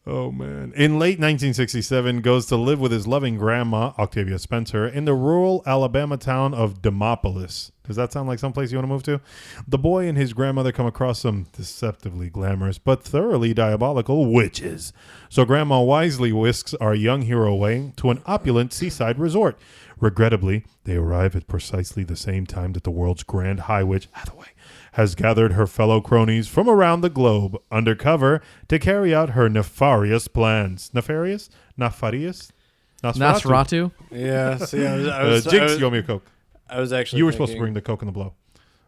A: Oh, man. In late 1967, goes to live with his loving grandma, Octavia Spencer, in the rural Alabama town of Demopolis. Does that sound like someplace you want to move to? The boy and his grandmother come across some deceptively glamorous but thoroughly diabolical witches. So Grandma wisely whisks our young hero away to an opulent seaside resort. Regrettably, they arrive at precisely the same time that the world's grand high witch, Hathaway, has gathered her fellow cronies from around the globe undercover to carry out her nefarious plans. Nefarious? Nefarious?
C: Nosferatu?
B: Yeah, see, I was
A: Jinx, you owe me a Coke.
B: I was actually
A: You were supposed to bring the Coke and the blow.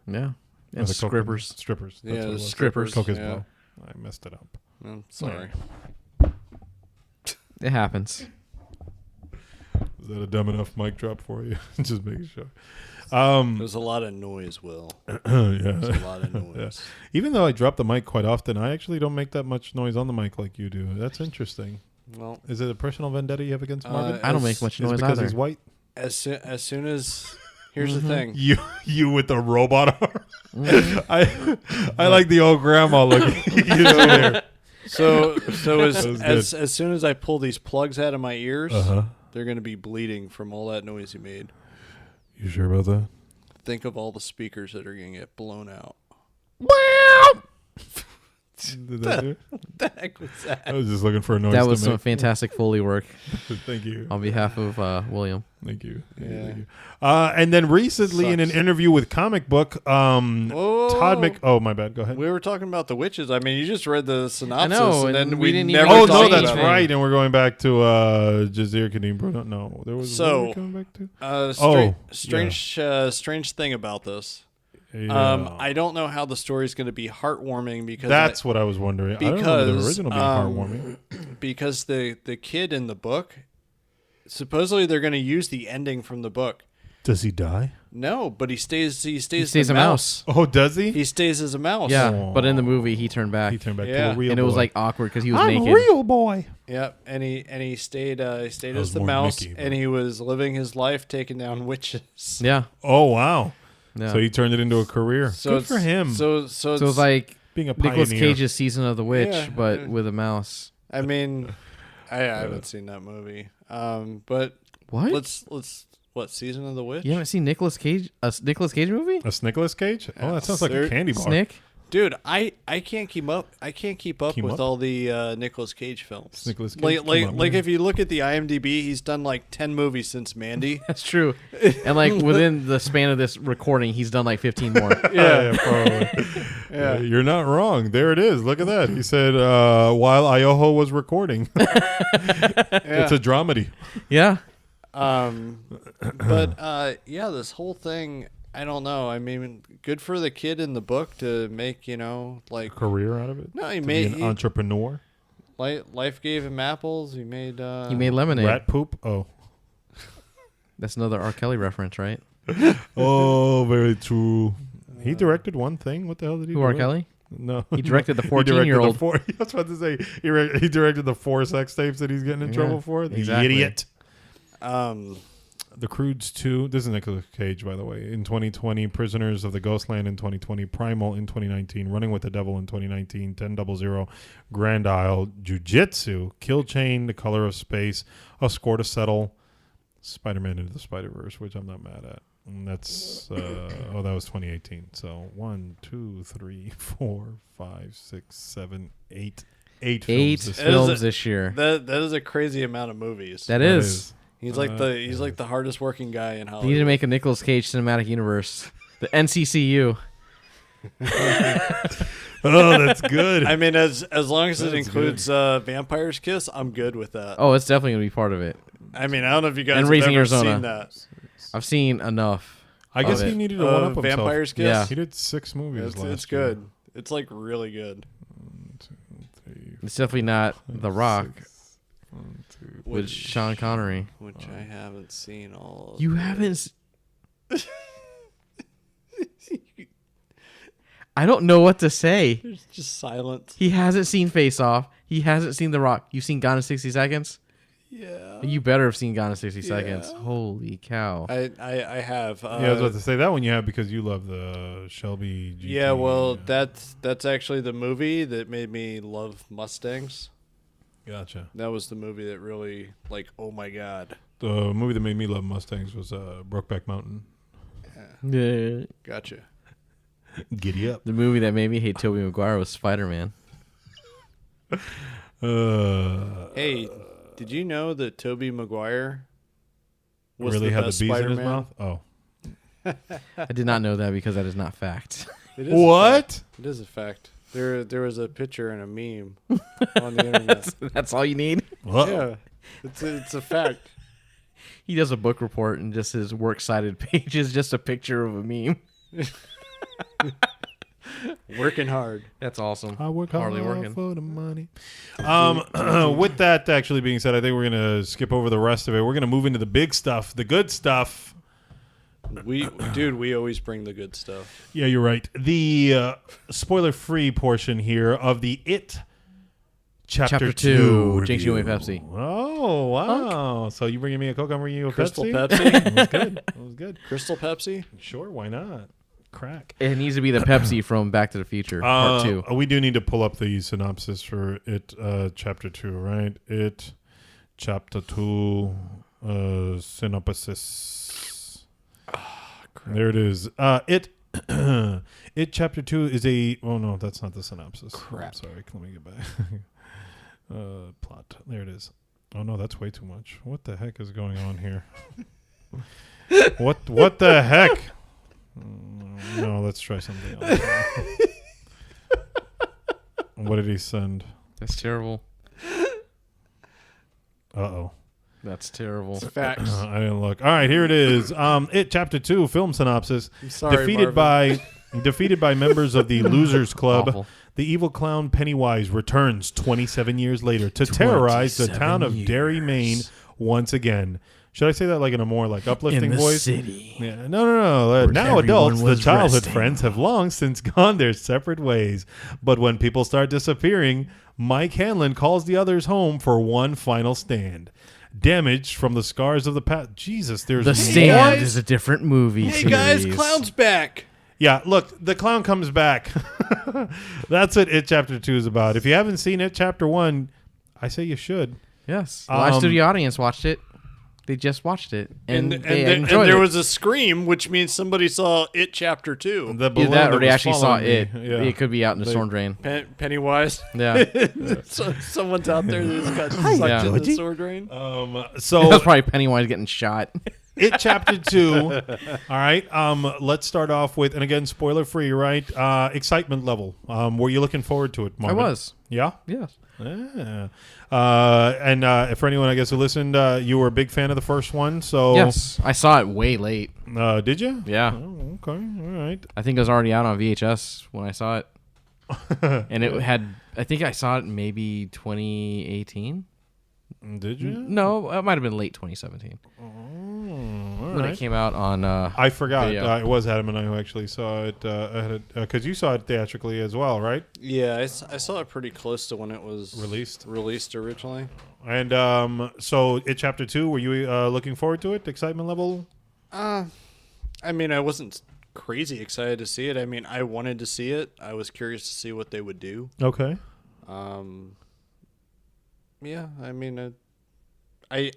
C: Yeah. And
A: the
C: strippers.
A: Strippers. That's
B: Yeah,
A: what it was.
B: strippers.
A: Coke is
B: yeah.
A: blow. I messed it up.
B: I'm sorry.
C: It happens.
A: Is that a dumb enough mic drop for you? Just making sure.
B: There's a lot of noise, Will.
A: Yeah.
B: There's a lot of noise.
A: Yeah. Even though I drop the mic quite often, I actually don't make that much noise on the mic like you do. That's interesting.
B: Well,
A: is it a personal vendetta you have against Marvin?
C: I don't make much noise
A: because
C: either.
A: He's white.
B: As soon as here's the thing.
A: You with the robot arm. I like the old grandma looking.
B: So as soon as I pull these plugs out of my ears, they're going to be bleeding from all that noise you made.
A: You sure about that?
B: Think of all the speakers that are going to get blown out.
A: Did that do it?
B: What the heck was that?
A: I was just looking for a noise.
C: That was
A: to
C: some
A: make.
C: fantastic Foley work.
A: Thank you.
C: On behalf of William.
A: Thank you.
B: Yeah.
A: Thank you. And then recently in an interview with Comic Book, Todd oh, my bad. Go ahead.
B: We were talking about the witches. I mean, you just read the synopsis.
C: I know,
B: and then
C: and
B: we
C: we didn't
B: never
C: even
A: Oh,
B: talked
A: no,
B: about
A: that's
B: it.
A: right. And we're going back to Jazir Kadim Bruno. No, there was what were we coming back to?
B: Strange thing about this.
A: Yeah.
B: I don't know how the story is going to be heartwarming because
A: That's what I was wondering. I don't remember the original being heartwarming.
B: Because the kid in the book, supposedly they're going to use the ending from the book.
A: Does he die?
B: No, but he stays
C: a mouse.
A: Oh, does he?
B: He stays as a mouse.
C: Yeah,
A: Aww.
C: but in the movie he turned back.
A: He turned back to
B: Yeah.
A: a real
C: and
A: boy.
C: it was like awkward because he was
A: I'm
C: naked.
A: a real boy.
B: Yep, and he stayed as the
A: more
B: mouse,
A: Mickey,
B: and he was living his life taking down witches.
C: Yeah.
A: Oh, wow.
C: Yeah.
A: So he turned it into a career.
B: So
A: Good for him.
B: So
C: it was like
A: being a
C: Nicolas
A: pioneer.
C: Cage's Season of the Witch,
B: Yeah.
C: but with a mouse.
B: I mean, I haven't seen that movie. But
C: What?
B: let's what Season of the Witch?
C: You haven't seen Nicolas Cage? A Nicolas Cage movie?
A: A Nicolas Cage? Oh, that sounds like a candy bar.
C: Snick?
B: Dude, I can't keep up. I can't keep up
A: Keep
B: with
A: up?
B: all the Nicolas Cage films.
A: Nicolas Cage,
B: like
A: come
B: like
A: on,
B: like
A: man.
B: if you look at the IMDb, he's done like 10 movies since Mandy.
C: That's true. And like within the span of this recording, he's done like 15 more.
A: Yeah, probably.
B: Yeah.
A: You're not wrong. There it is. Look at that. He said, while Ioho was recording. It's a dramedy.
C: Yeah.
B: But yeah, this whole thing, I don't know. I mean, good for the kid in the book to make, like
A: Career out of it?
B: No, he
A: To
B: made
A: be an entrepreneur?
B: life gave him apples. He made
C: lemonade.
A: Rat poop? Oh.
C: That's another R. Kelly reference, right?
A: Oh, very true. He directed one thing. What the hell did he do?
C: Who, R. Kelly?
A: No.
C: He directed the
A: He directed
C: 14-year-old.
A: I was about to say, he directed the 4 sex tapes that he's getting in trouble for. The
C: exactly.
A: idiot. The Croods 2. This is Nicolas Cage, by the way. In 2020, Prisoners of the Ghostland in 2020, Primal in 2019, Running with the Devil in 2019, 1000, Grand Isle, Jiu-Jitsu, Kill Chain, The Color of Space, A Score to Settle, Spider-Man Into the Spider-Verse, which I'm not mad at. And that's, that was 2018. So 1, 2, 3, 4, 5, 6, 7, 8. 8
C: films this year.
B: That is a crazy amount of movies.
C: That is.
B: He's like the hardest working guy in Hollywood.
C: They need to make a Nicolas Cage cinematic universe. The NCCU.
A: Oh, that's good.
B: I mean, as long as it includes Vampire's Kiss, I'm good with that.
C: Oh, it's definitely going to be part of it.
B: I mean, I don't know if you guys
C: And
B: have
C: Raising
B: ever
C: Arizona.
B: seen that.
C: I've seen enough.
A: I guess
C: of
A: he
C: it.
A: needed to one up himself.
B: Vampire's Kiss?
C: Yeah.
A: He did 6 movies last
B: It's
A: year.
B: good. It's like really good.
A: 1, 2, 3,
C: It's definitely not
A: 5,
C: The Rock
A: 6, 1, 2,
C: with Sean Connery.
B: Which I haven't seen all of.
C: You haven't... I don't know what to say.
B: There's just silence.
C: He hasn't seen Face Off. He hasn't seen The Rock. You've seen Gone in 60 Seconds?
B: Yeah.
C: You better have seen Gone in 60 Seconds. Holy cow.
B: I have.
A: yeah, I was about to say that one you have because you love the Shelby GT.
B: Yeah, well, that's actually the movie that made me love Mustangs.
A: Gotcha.
B: That was the movie that really, like, oh my god.
A: The movie that made me love Mustangs was Brokeback Mountain.
C: Yeah.
B: Gotcha.
A: Giddy up.
C: The movie that made me hate Tobey Maguire was Spider-Man.
B: Hey, did you know that Tobey Maguire was
A: really
B: the
A: had
B: best
A: the bees
B: Spider-Man?
A: in his mouth? Oh.
C: I did not know that because that is not fact.
B: It is
A: What?
B: It is a fact. There was a picture and a meme on the internet.
C: That's all you need?
B: Yeah, it's a fact.
C: He does a book report and just his works cited page is just a picture of a meme.
B: Working hard.
C: That's awesome.
A: I work
C: Hardly
A: hard
C: working.
A: for the money. With that actually being said, I think we're going to skip over the rest of it. We're going to move into the big stuff, the good stuff.
B: We always bring the good stuff.
A: Yeah, you're right. The spoiler-free portion here of the It Chapter 2.
C: Jinx, you and Pepsi.
A: Oh, wow. So you bringing me a Coke, I'm bringing you a
B: Crystal
A: Pepsi?
B: Pepsi?
A: That was good. That was good.
B: Crystal Pepsi?
A: Sure, why not? Crack.
C: It needs to be the Pepsi from Back to the Future, Part 2.
A: We do need to pull up the synopsis for It Chapter 2, right? It Chapter 2 synopsis. There it is. It Chapter 2 is a... Oh, no, that's not the synopsis.
B: Crap.
A: I'm sorry. Let me get back. Plot. There it is. Oh, no, that's way too much. What the heck is going on here? What the heck? No, let's try something else. What did he send?
C: That's terrible.
A: Uh-oh.
C: That's terrible.
B: It's facts.
A: I didn't look. All right, here it is. It Chapter 2 film synopsis.
B: I'm sorry,
A: defeated by members of the Losers Club.
C: Awful.
A: The evil clown Pennywise returns 27 years later to terrorize the town of Derry, Maine once again. Should I say that like in a more like uplifting voice?
C: City.
A: Yeah. No. Now adults, the childhood friends, have long since gone their separate ways. But when people start disappearing, Mike Hanlon calls the others home for one final stand. Damaged from the scars of the past. Jesus, there's
C: The
A: more?
C: Stand is a different movie
B: Hey
C: series.
B: guys, clown's back.
A: Yeah, look, the clown comes back. That's what It Chapter 2 is about. If you haven't seen It Chapter 1, I say you should.
C: Yes. The live studio audience watched it. They just watched it. And they enjoyed
B: there
C: it.
B: was a scream, which means somebody saw It Chapter 2.
A: The
C: Either
A: balloon
C: that or they
A: was
C: actually saw
A: following
C: it.
A: me. Yeah.
C: It could be out in the storm drain.
B: Pennywise.
C: Yeah.
B: Someone's out there that just got sucked
C: Yeah.
B: in the sword drain.
A: So
C: That's probably Pennywise getting shot.
A: It Chapter 2. All right. Let's start off with, and again, spoiler free, right? Excitement level. Were you looking forward to it, Marvin?
C: I was.
A: Yeah?
C: Yes.
A: Yeah. And for anyone, I guess, who listened, you were a big fan of the first one. So
C: Yes. I saw it way late.
A: Did you?
C: Yeah.
A: Oh, okay. All right.
C: I think it was already out on VHS when I saw it. And it had, I think I saw it maybe 2018.
A: Did you?
C: No, it might have been late 2017.
A: All
C: When
A: right.
C: it came out on
A: I forgot.
C: video.
A: It was Adam and I who actually saw it. Because you saw it theatrically as well, right?
B: Yeah, I saw it pretty close to when it was
A: Released
B: originally.
A: And so It Chapter 2, were you looking forward to it? Excitement level?
B: I mean, I wasn't crazy excited to see it. I mean, I wanted to see it. I was curious to see what they would do.
A: Okay.
B: Yeah, I mean, I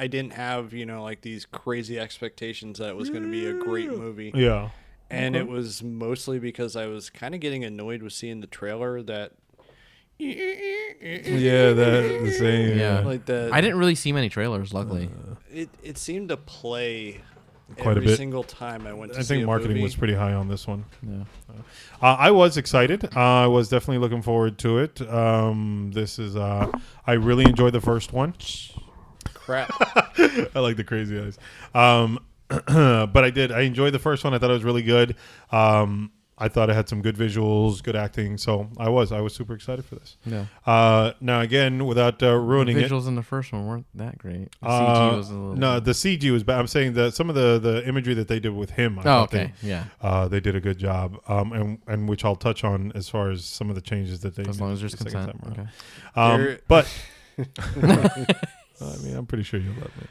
B: didn't have, like these crazy expectations that it was going to be a great movie.
A: Yeah.
B: And it was mostly because I was kind of getting annoyed with seeing the trailer that
A: Yeah, the same.
C: Yeah.
B: like the
C: I didn't really see many trailers, luckily.
B: it seemed to play
A: Quite a
B: every
A: bit.
B: single time I went to
A: I
B: see
A: think
B: a
A: marketing
B: movie.
A: was pretty high on this one.
C: Yeah.
A: I was excited. I was definitely looking forward to it. This is I really enjoyed the first one.
B: crap.
A: I like the crazy eyes. But I enjoyed the first one. I thought it was really good. I thought it had some good visuals, good acting. So I was super excited for this.
C: Yeah.
A: Now again, without ruining it.
C: Visuals in the first one weren't that great. The CG was a little...
A: No, the CG was bad. I'm saying that some of the imagery that they did with him. I
C: Oh,
A: thought
C: okay. Yeah.
A: they did a good job. And which I'll touch on as far as some of the changes that they
C: As
A: made
C: long as there's
A: the second
C: consent.
A: time
C: Okay.
A: around. But I mean, I'm pretty sure you love me.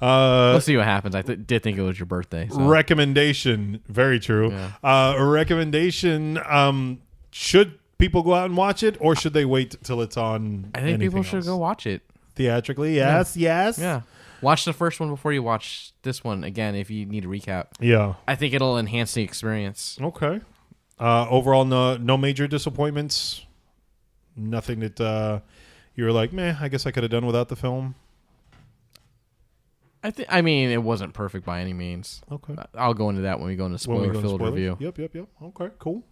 C: Let's see what happens. I did think it was your birthday. So.
A: Recommendation, very true.
C: Yeah.
A: A recommendation should people go out and watch it, or should they wait till it's on?
C: I think people should go watch it
A: theatrically. Yes, yes.
C: Yeah. Watch the first one before you watch this one again if you need a recap.
A: Yeah.
C: I think it'll enhance the experience.
A: Okay. Overall, no major disappointments. Nothing that you were like, meh, I guess I could have done without the film.
C: I mean, it wasn't perfect by any means.
A: Okay.
C: I'll go into that when we go into spoiler-filled review.
A: Yep. Okay, cool.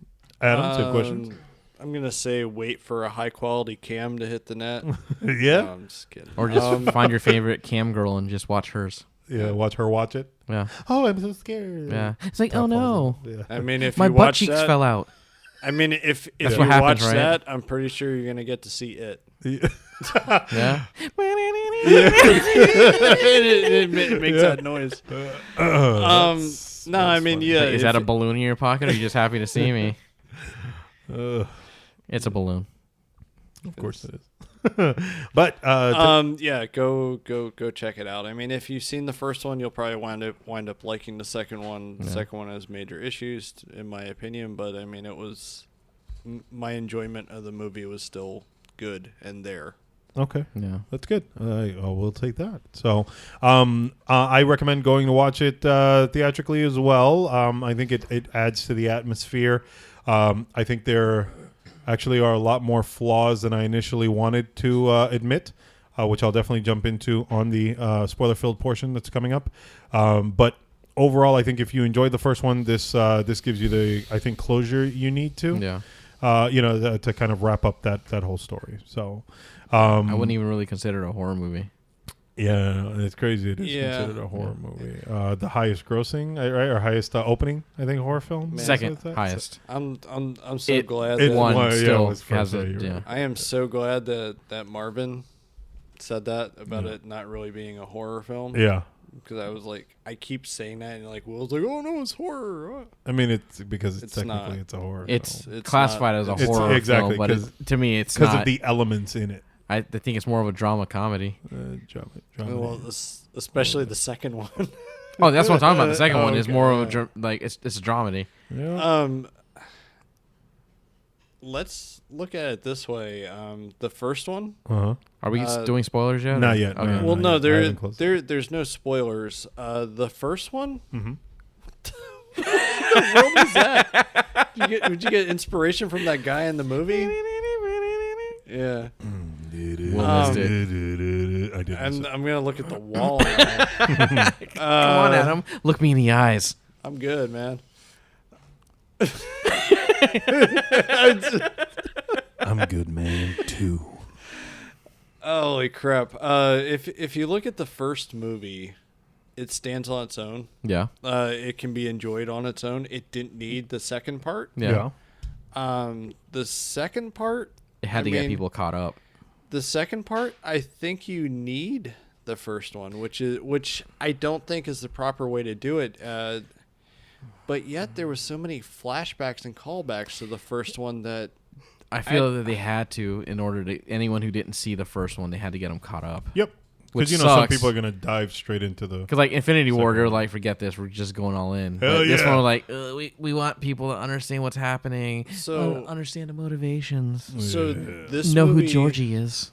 A: Adam, same questions?
B: I'm going to say wait for a high-quality cam to hit the net.
A: Yeah?
B: No, I'm just kidding.
C: Or just find your favorite cam girl and just watch hers.
A: Yeah, watch her watch it.
C: Yeah.
A: Oh, I'm so scared.
C: Yeah. It's like, oh no.
A: Yeah.
B: I mean, if
C: my
B: you
C: butt
B: watch
C: cheeks
B: that,
C: fell out.
B: I mean, if you
C: what happens,
B: watch
C: right?
B: that, I'm pretty sure you're going to get to see it.
C: Yeah.
B: it makes that noise. No, I mean, yeah.
C: Is that a balloon in your pocket, or are you just happy to see me? It's a balloon.
A: Of course it is. But
B: yeah, go check it out. I mean, if you've seen the first one, you'll probably wind up liking the second one. The second one has major issues, in my opinion, but I mean, it was my enjoyment of the movie was still good and there.
A: Okay.
C: Yeah.
A: That's good. We'll take that. So I recommend going to watch it theatrically as well. I think it adds to the atmosphere. I think there actually are a lot more flaws than I initially wanted to admit, which I'll definitely jump into on the spoiler-filled portion that's coming up. But overall, I think if you enjoyed the first one, this gives you the, I think, closure you need to.
C: Yeah.
A: To kind of wrap up that whole story. So
C: I wouldn't even really consider it a horror movie.
A: Yeah, it's crazy. It is considered a horror movie. The highest grossing, right, or highest opening, I think, horror film.
C: Man, second highest.
B: I'm so glad
C: it
B: that
C: won. Still has it. Yeah.
B: I am so glad that Marvin said that about it not really being a horror film.
A: Yeah.
B: Because I was like, I keep saying that, and like Will's like, oh no, it's horror.
A: I mean, it's because it's technically
B: not.
A: it's a horror.
C: It's
A: film.
C: classified as a horror
A: exactly,
C: film, but to me, it's
A: because
C: not.
A: of the elements in it.
C: I think it's more of a drama comedy.
A: Drama.
B: Well, especially the second one.
C: Oh, that's what I'm talking about. The second one is more of a it's a dramedy.
A: Yeah.
B: Let's look at it this way. The first one.
A: Uh-huh.
C: Are we doing spoilers yet?
A: Not yet.
C: Okay.
B: Well, no, there's no spoilers. The first one.
A: Mm-hmm.
B: What the world is that? Did you get inspiration from that guy in the movie? Yeah.
C: Will missed it.
A: I did.
B: I'm gonna look at the wall.
C: Come on, Adam. Look me in the eyes.
B: I'm good, man.
A: I'm good, man. Too.
B: Holy crap! If you look at the first movie, it stands on its own.
C: Yeah.
B: It can be enjoyed on its own. It didn't need the second part.
C: Yeah.
B: The second part.
C: It had to get people caught up.
B: The second part, I think you need the first one, which I don't think is the proper way to do it. But yet there was so many flashbacks and callbacks to the first one that
C: I feel that they had to, in order to anyone who didn't see the first one, they had to get them caught up.
A: Yep. Because some
C: sucks.
A: people are gonna dive straight into the.
C: Because like Infinity War, they're like, forget this, we're just going all in.
A: Hell
C: but this
A: yeah.
C: one, we're like, we want people to understand what's happening,
B: So
C: understand the motivations,
B: so this
C: know
B: movie,
C: who Georgie is.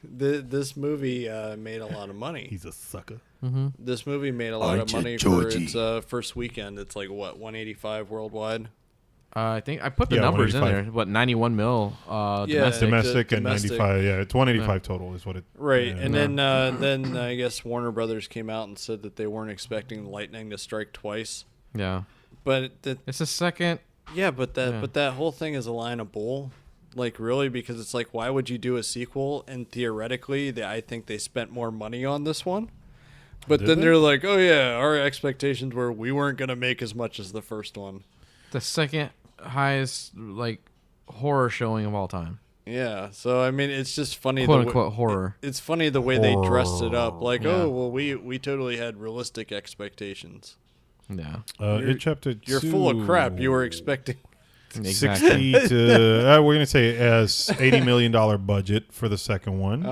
B: This movie made a lot of money.
A: He's a sucker.
C: Mm-hmm.
B: This movie made a lot of money for its first weekend. It's like what, 185 worldwide.
C: I think I put the numbers in there. What, 91 mil
A: domestic and 95. Yeah, it's 185 total is what it.
B: Right,
A: yeah,
B: and then I guess Warner Brothers came out and said that they weren't expecting lightning to strike twice.
C: Yeah,
B: but
C: it's a second.
B: Yeah, but that whole thing is a line of bull. Like, really, because it's like, why would you do a sequel? And theoretically, I think they spent more money on this one. But they're like, oh yeah, our expectations were we weren't gonna make as much as the first one.
C: The second highest horror showing of all time.
B: Yeah, so I mean, it's just funny.
C: Quote unquote horror.
B: It's funny the way they dressed it up. Like, oh well, we totally had realistic expectations.
C: Yeah.
A: It chapter 2.
B: You're full of crap. You were expecting.
C: Exactly.
A: 60 to we're gonna say as $80 million budget for the second one.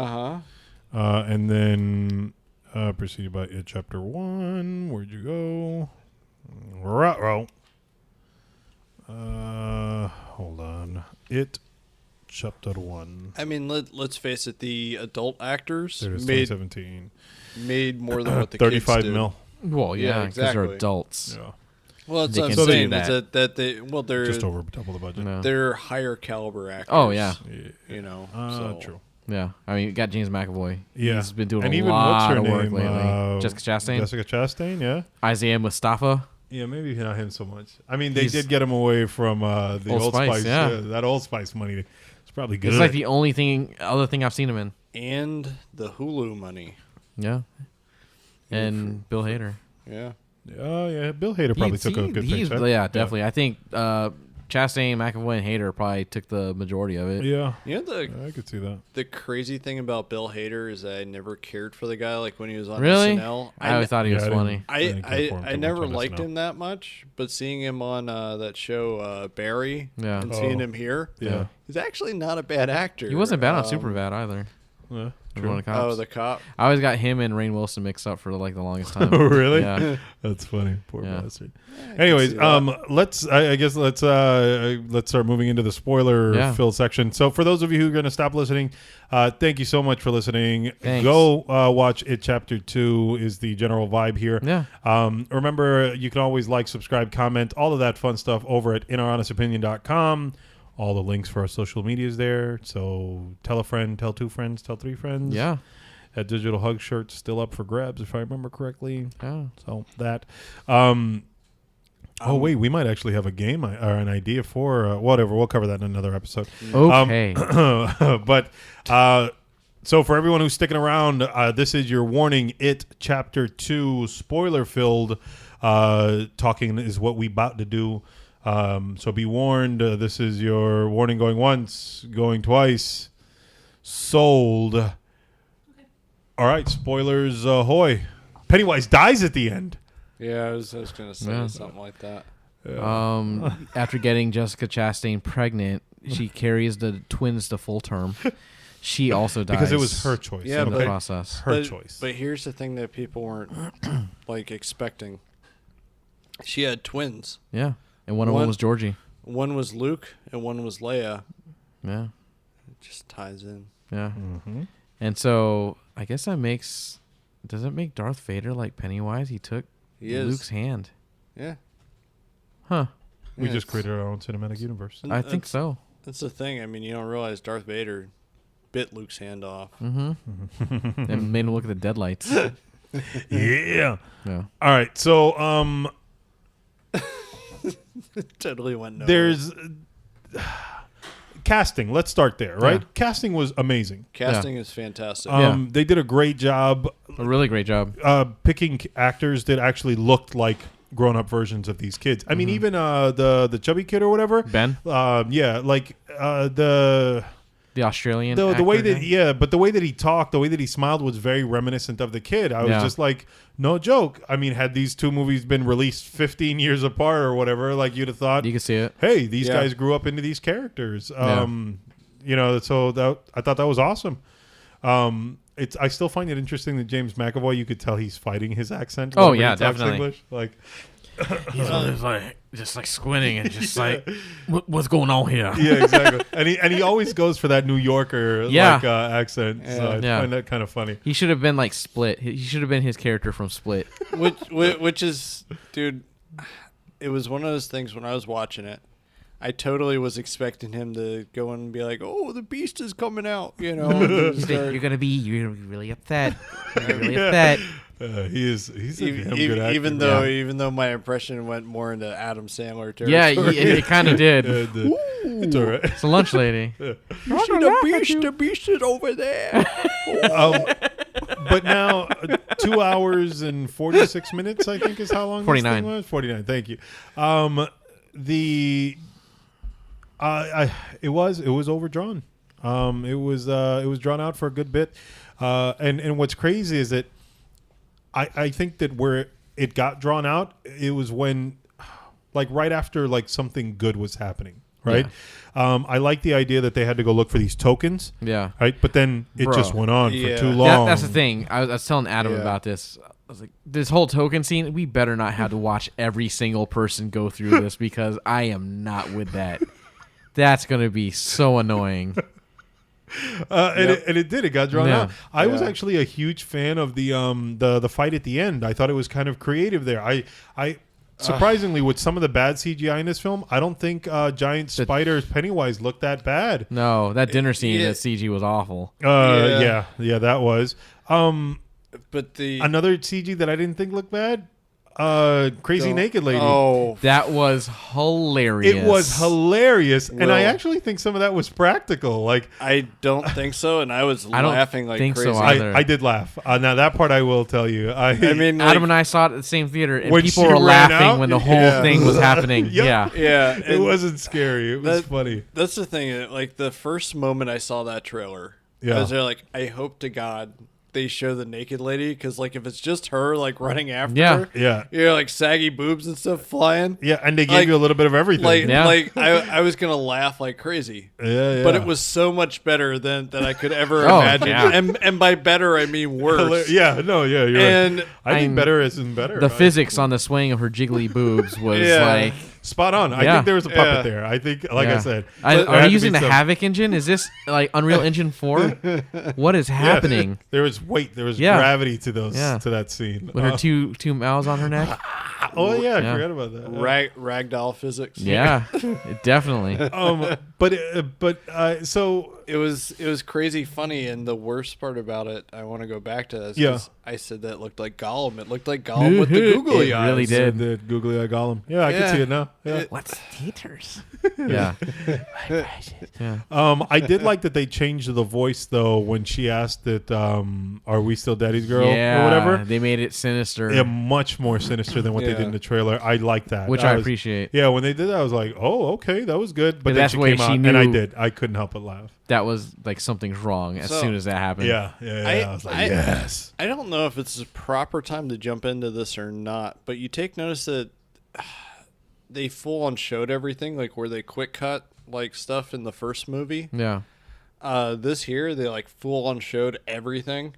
A: And then preceded by It Chapter 1. Where'd you go? Ruh-roh. Hold on. It Chapter 1.
B: I mean, let's face it. The adult actors
A: It is
B: made
A: 2017.
B: More than what the
A: 35
B: kids did.
A: mil.
C: Well, yeah, because
B: exactly.
C: they're adults.
A: Yeah.
B: Well, that's
C: They
B: what I'm
C: can do
B: saying.
C: that.
B: Is that they're
A: Just over double the budget.
C: No.
B: they're higher caliber actors.
C: Oh, yeah.
B: You know.
A: True.
C: Yeah, I mean, you got James McAvoy.
A: Yeah.
C: He's been doing
A: And
C: a
A: even
C: lot of
A: what's her
C: work
A: name?
C: lately. Jessica Chastain,
A: Jessica Chastain, yeah.
C: Isaiah Mustafa.
A: Yeah, maybe not him so much. I mean, they
C: He's-
A: did get him away from the
C: Old Spice, yeah.
A: that Old Spice money. It's probably good.
C: It's like the only other thing I've seen him in.
B: And the Hulu money.
C: Yeah, and Bill Hader.
B: Yeah.
A: Oh, yeah. Bill Hader probably took a good paycheck.
C: Yeah, definitely. I think Chastain, McAvoy, and Hader probably took the majority of it.
A: Yeah.
B: You know
A: I could see that.
B: the crazy thing about Bill Hader is that I never cared for the guy. Like when he was on
C: Really?
B: SNL,
C: I always thought he was
A: I
C: funny.
A: didn't care for him
B: I
A: too
B: never
A: much on
B: liked
A: SNL.
B: him that much, but seeing him on that show Barry
C: Yeah.
B: and seeing him here,
A: Yeah.
B: he's actually not a bad actor.
C: He wasn't bad on Superbad either.
A: Yeah.
C: One of the cops.
B: Oh, the cop.
C: I always got him and Rainn Wilson mixed up for like the longest time.
A: Oh, really?
C: Yeah.
A: That's funny. Poor
C: Yeah.
A: bastard.
B: I can
A: Anyways,
B: see that.
A: let's start moving into the spoiler fill section. So for those of you who are going to stop listening, thank you so much for listening.
C: Thanks.
A: Go watch It Chapter 2 is the general vibe here.
C: Yeah.
A: Remember, you can always like, subscribe, comment, all of that fun stuff over at inouronestopinion.com. All the links for our social medias there. So tell a friend, tell 2 friends, tell 3 friends.
C: Yeah.
A: That digital hug shirt's still up for grabs, if I remember correctly.
C: Yeah.
A: So that. Wait, we might actually have a game or an idea for whatever. We'll cover that in another episode.
C: Okay.
A: So for everyone who's sticking around, this is your warning. It Chapter 2 spoiler filled talking is what we about to do. So be warned. This is your warning going once, going twice. Sold. All right, spoilers ahoy. Pennywise dies at the end.
B: Yeah, I was gonna say something like that.
C: After getting Jessica Chastain pregnant, she carries the twins to full term. She also dies
A: Because it was her choice.
B: Yeah,
C: in the
B: but-
C: process.
A: Her choice.
B: But here's the thing that people weren't like expecting. She had twins.
C: Yeah, and one of them was Georgie.
B: One was Luke and one was Leia.
C: Yeah,
B: It just ties in.
C: yeah.
A: Mm-hmm.
C: And so I guess that does it make Darth Vader like Pennywise? He took Luke's hand.
B: Yeah.
C: Huh.
A: We
B: Yeah,
A: just
B: it's-
A: created our own cinematic universe.
C: I think so.
B: That's the thing. I mean, you don't realize Darth Vader bit Luke's hand off.
C: Mm-hmm. And made him look at the deadlights.
A: Yeah.
C: Yeah.
A: All right. So
B: Totally went nowhere.
A: there's casting. Let's start there, right?
C: Yeah.
A: Casting was amazing.
B: Casting is fantastic.
A: They did a great job
C: A really great job.
A: picking actors that actually looked like grown-up versions of these kids. I mean, even the chubby kid or whatever.
C: Ben?
A: Yeah, like the
C: Australian
A: the
C: actor
A: way that
C: guy?
A: but the way that he talked, the way that he smiled was very reminiscent of the kid. I was just like, no joke. I mean, had these two movies been released 15 years apart or whatever, like you'd have thought,
C: You can see it.
A: hey, these
B: Yeah.
A: guys grew up into these characters. You know, so I thought that was awesome. I still find it interesting that James McAvoy, you could tell he's fighting his accent.
C: Oh,
A: when he
C: yeah,
A: talks
C: definitely.
A: English. Like,
C: He's always like just like squinting and just like what's going on here?
A: yeah, exactly. and he always goes for that New Yorker like accent. So I find that kind of funny.
C: He should have been like Split. He should have been his character from Split.
B: which is, dude, it was one of those things when I was watching it. I totally was expecting him to go in and be like, "Oh, the beast is coming out," you know.
C: You're gonna be really upset. You're gonna be really upset.
A: He's a damn good actor.
B: Even though my impression went more into Adam Sandler territory.
C: Yeah, it kind of did.
A: It's all right.
C: It's a lunch lady.
B: You see the beast is over there.
A: But now, 2 hours and 46 minutes, I think, is how long
C: 49.
A: this thing was. 49. Thank you. It was overdrawn. It was drawn out for a good bit. And what's crazy is that I think that where it got drawn out, it was when, like, right after like something good was happening. Right. Yeah. I like the idea that they had to go look for these tokens.
C: Yeah.
A: Right. But then it just went on for too
B: Yeah.
A: long.
C: That's the thing. I was telling Adam about this. I was like, this whole token scene, we better not have to watch every single person go through this because I am not with that. That's going to be so annoying.
A: And it did. It got drawn out. I was actually a huge fan of the fight at the end. I thought it was kind of creative there. I surprisingly, with some of the bad CGI in this film, I don't think giant spiders Pennywise looked that bad.
C: No, that dinner scene at CG was awful.
A: Yeah, that was.
B: But
A: another CG that I didn't think looked bad. Crazy Naked Lady.
C: Oh, that was hilarious.
A: It was hilarious, and I actually think some of that was practical. Like,
B: I don't think so, and I was laughing like
C: think
B: crazy.
C: So either.
A: I did laugh. Now that part I will tell you. I
B: mean,
C: Adam and I saw it at the same theater, and people were laughing when the whole thing was happening. Yeah.
A: It wasn't scary. It was funny.
B: That's the thing. Like the first moment I saw that trailer, I was there like, I hope to God they show the naked lady, because like if it's just her like running after her, you're like saggy boobs and stuff flying,
A: and they gave you a little bit of everything,
B: like I was gonna laugh like crazy, but it was so much better than I could ever imagine, and by better I mean worse.
A: You're right. I think better isn't better.
C: The physics on the swaying of her jiggly boobs was like
A: spot on. I think there was a puppet there. I think, like I said,
C: are you using the Havoc engine? Is this like Unreal Engine 4? What is happening?
A: There was weight. There was gravity to those to that scene.
C: With her two mouths on her neck.
A: I forgot about that.
B: Ragdoll physics.
C: Yeah, definitely.
A: So
B: it was crazy funny, and the worst part about it, I want to go back to this. I said that looked like Gollum. It looked like Gollum with the googly eyes.
C: It really did.
A: The googly eye Gollum. Yeah, I can see it now. Yeah.
C: What's taters? Yeah.
A: I did like that they changed the voice though when she asked that, "Are we still Daddy's girl?" or whatever.
C: They made it sinister.
A: Yeah, much more sinister than what they did in the trailer. I like that,
C: which I appreciate.
A: Yeah, when they did that, I was like, "Oh, okay, that was good." But then
C: that's
A: she
C: why
A: came out, and I couldn't help but laugh.
C: That was like something's wrong as soon as that happened.
A: Yeah. I was like, yes.
B: I don't know if it's the proper time to jump into this or not, but you take notice that they full on showed everything, like where they quick cut like stuff in the first movie.
C: Yeah.
B: This here they like full on showed everything.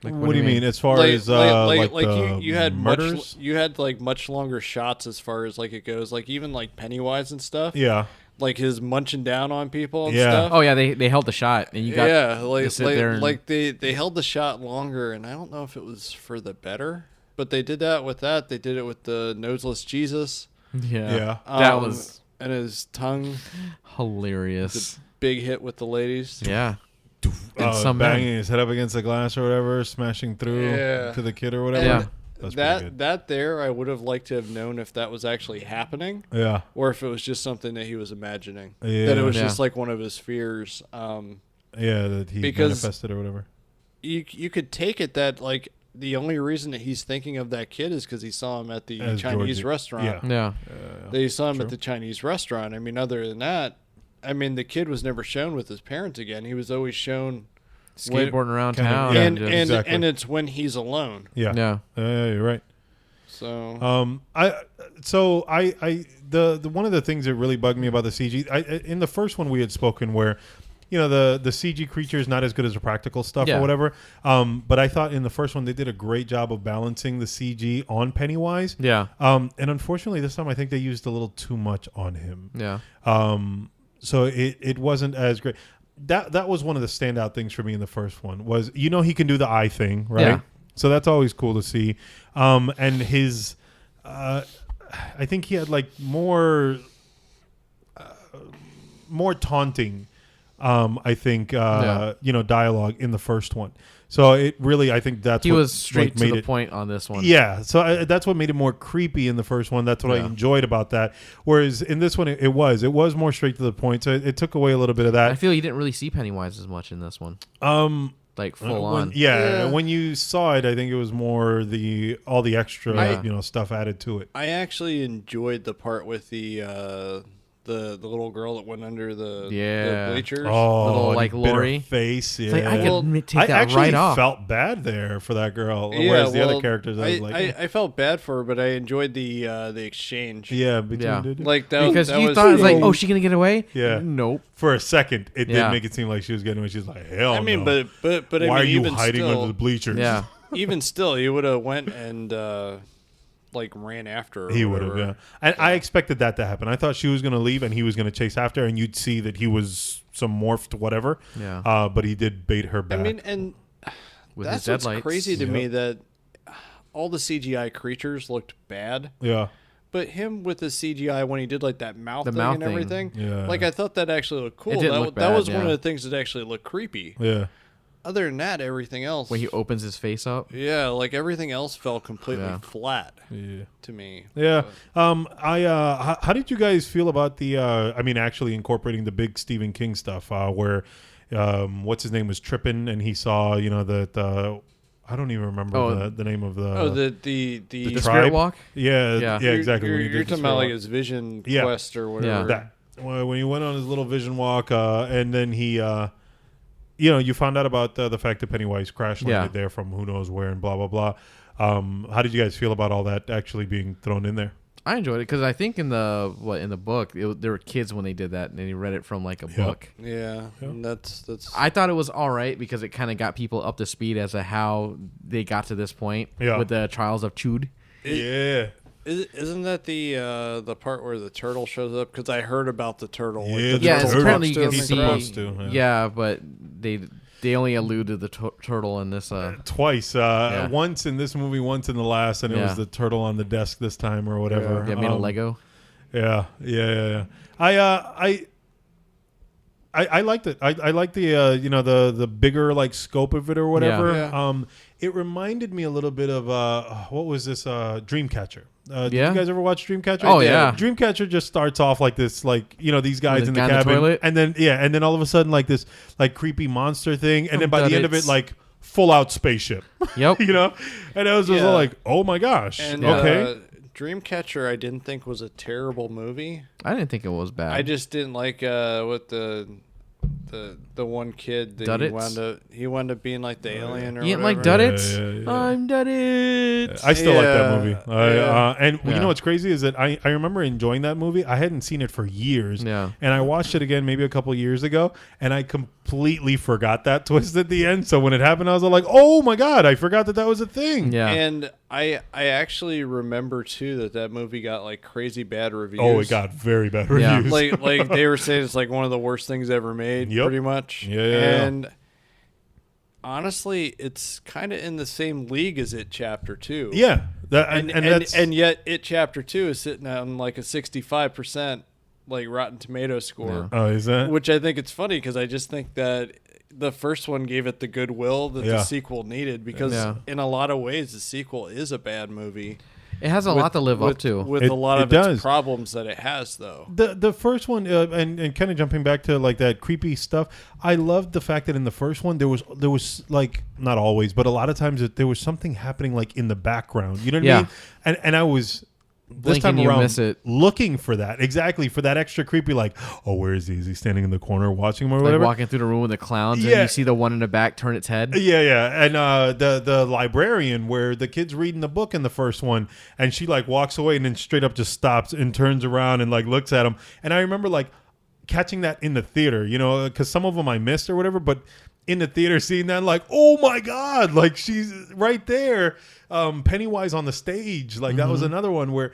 A: Like, what do you mean? As far as
B: you had
A: murders?
B: you had like much longer shots as far as like it goes, like even like Pennywise and stuff.
A: Yeah.
B: Like his munching down on people and stuff.
C: Oh yeah, they held the shot and you got
B: to sit there and...
C: like
B: they held the shot longer, and I don't know if it was for the better, but they did that with that. They did it with the noseless Jesus.
C: Yeah. That was
B: and his tongue
C: hilarious.
B: The big hit with the ladies.
C: Yeah.
A: And banging his head up against the glass or whatever, smashing through to the kid or whatever.
C: Yeah.
B: That there, I would have liked to have known if that was actually happening.
A: Yeah.
B: Or if it was just something that he was imagining. Yeah. That it was just like one of his fears.
A: That he manifested or whatever.
B: You could take it that like the only reason that he's thinking of that kid is because he saw him at the Chinese restaurant.
C: Yeah.
B: That he saw him at the Chinese restaurant. I mean, other than that, I mean, the kid was never shown with his parents again. He was always shown
C: skateboarding around town,
B: and it's when he's alone.
A: Yeah, you're right.
B: So,
A: the one of the things that really bugged me about the CG, in the first one we had spoken where, you know, the CG creature is not as good as the practical stuff or whatever. But I thought in the first one they did a great job of balancing the CG on Pennywise.
C: Yeah.
A: And unfortunately this time I think they used a little too much on him.
C: Yeah.
A: So it wasn't as great. That was one of the standout things for me in the first one was, you know, he can do the eye thing, right?
C: Yeah.
A: So that's always cool to see. And his, I think he had like more taunting, I think, you know, dialogue in the first one. So it really, I think that's
C: he was straight to the point on this one.
A: Yeah, so that's what made it more creepy in the first one. That's what I enjoyed about that. Whereas in this one, it was more straight to the point. So it took away a little bit of that.
C: I feel you didn't really see Pennywise as much in this one. Like full on.
A: When you saw it, I think it was more all the extra stuff added to it.
B: I actually enjoyed the part with the little girl that went under the bleachers.
A: Oh,
C: little like Lori
A: face. Yeah,
C: like, I could take that right off.
A: I felt bad there for that girl. Whereas the other characters,
B: I felt bad for her, but I enjoyed the exchange.
A: Yeah, between
B: like that
C: because
B: that
C: you
B: was,
C: thought it was like, oh, she gonna get away?
A: Yeah,
C: nope.
A: For a second, it did make it seem like she was getting away. She's like, hell,
B: I mean,
A: no.
B: but
A: why are you
B: even
A: hiding
B: still,
A: under the bleachers?
C: Yeah,
B: even still, you would have went and. like ran after her.
A: He would have, yeah. And I expected that to happen. I thought she was going to leave and he was going to chase after her, and you'd see that he was some morphed whatever.
C: Yeah.
A: But he did bait her back.
B: I mean, and
C: with
B: that's
C: his
B: what's crazy to me, that all the CGI creatures looked bad.
A: Yeah.
B: But him with the CGI when he did like that mouth thing
C: mouth
B: and everything,
A: yeah.
B: like I thought that actually looked cool.
C: That
B: was one of the things that actually looked creepy.
A: Yeah.
B: Other than that, everything else.
C: When he opens his face up.
B: Yeah, like everything else felt completely flat to me.
A: Yeah. How did you guys feel about the? Actually incorporating the big Stephen King stuff, where, what's his name was tripping and he saw, the. I don't even remember the name of the.
C: The Spirit Walk.
A: Yeah. Exactly.
B: You're talking about like his vision quest or whatever.
A: Yeah. That when he went on his little vision walk, and then he. You found out about the fact that Pennywise crash landed there from who knows where and blah, blah, blah. How did you guys feel about all that actually being thrown in there?
C: I enjoyed it because I think in the book, there were kids when they did that, and he read it from like a book.
B: Yeah. And that's.
C: I thought it was all right because it kind of got people up to speed as to how they got to this point with the trials of Chud.
A: Yeah.
B: Isn't that the part where the turtle shows up? Because I heard about the turtle.
A: Yeah,
C: apparently you can
A: he's
C: see.
A: Supposed to,
C: yeah, but they only allude to the turtle in this.
A: Twice. Once in this movie, once in the last, and it was the turtle on the desk this time or whatever.
C: Yeah, made a Lego.
A: Yeah. I liked it. I liked the bigger like scope of it or whatever.
B: Yeah.
A: It reminded me a little bit of what was this Dreamcatcher? Did you guys ever watch Dreamcatcher?
C: Oh yeah.
A: Dreamcatcher just starts off like this, like these guys in the
C: cabin,
A: toilet. and then all of a sudden like this like creepy monster thing, and then by the end of it like full out spaceship.
C: Yep.
A: And I was just like, oh my gosh.
B: And,
A: okay.
B: Dreamcatcher, I didn't think was a terrible movie.
C: I didn't think it was bad.
B: I just didn't like what the one kid that he wound up being like the alien or
C: you didn't
B: whatever.
C: like Duddits?
A: Yeah.
C: I'm Duddits.
A: I still like that movie. And
C: you
A: know what's crazy is that I remember enjoying that movie. I hadn't seen it for years.
C: Yeah.
A: And I watched it again maybe a couple years ago, and I completely forgot that twist at the end. So when it happened, I was like, oh my God, I forgot that was a thing.
C: Yeah.
B: And I actually remember too that movie got like crazy bad reviews.
A: Oh, it got very bad reviews.
B: Like they were saying it's like one of the worst things ever made, pretty much.
A: Yeah.
B: And honestly, it's kind of in the same league as It Chapter 2.
A: Yeah.
B: And yet It Chapter 2 is sitting on like a 65% like Rotten Tomato score.
A: Yeah. Oh, is that?
B: Which I think it's funny because I just think that the first one gave it the goodwill that the sequel needed, because in a lot of ways the sequel is a bad movie.
C: It has a lot to live up to.
B: With a lot of its problems that it has, though.
A: The first one, and kind of jumping back to like that creepy stuff, I loved the fact that in the first one there was like, not always, but a lot of times there was something happening like in the background. You know what I mean? And I was this time around looking for that, exactly, for that extra creepy, like, oh, where is he? Is he standing in the corner watching him or whatever?
C: Like walking through the room with the clowns, and you see the one in the back turn its head.
A: Yeah. And the librarian, where the kid's reading the book in the first one, and she like walks away and then straight up just stops and turns around and like looks at him. And I remember like catching that in the theater, because some of them I missed or whatever, but in the theater seeing that, like, oh my God, like she's right there. Pennywise on the stage, like that was another one where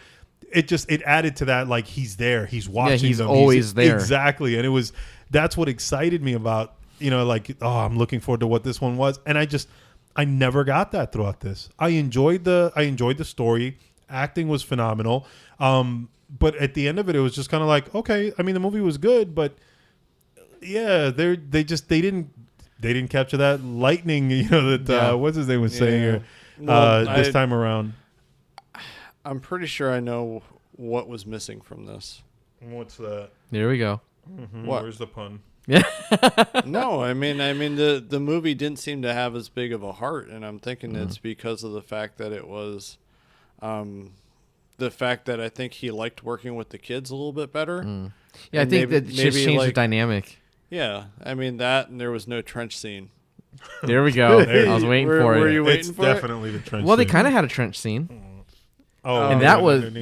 A: it added to that, like he's there, he's watching.
C: Yeah, he's always there.
A: Exactly. And that's what excited me about, like, oh, I'm looking forward to what this one was. And I never got that throughout this. I enjoyed the story. Acting was phenomenal. But at the end of it, it was just kind of like, okay, I mean, the movie was good, but yeah, they didn't capture that lightning, that what's his name was saying here, this time around.
B: I'm pretty sure I know what was missing from this.
A: What's that?
C: There we go.
A: Mm-hmm.
B: What?
A: Where's the pun?
C: Yeah.
B: No, I mean the movie didn't seem to have as big of a heart, and I'm thinking it's because of the fact that it was, the fact that I think he liked working with the kids a little bit better.
C: Yeah, I think that just changed the dynamic.
B: Yeah, I mean that, and there was no trench scene.
C: There we go. I was waiting for it.
B: Were you waiting for
A: definitely the trench.
C: Well, they kind of had a trench scene.
A: Oh,
C: and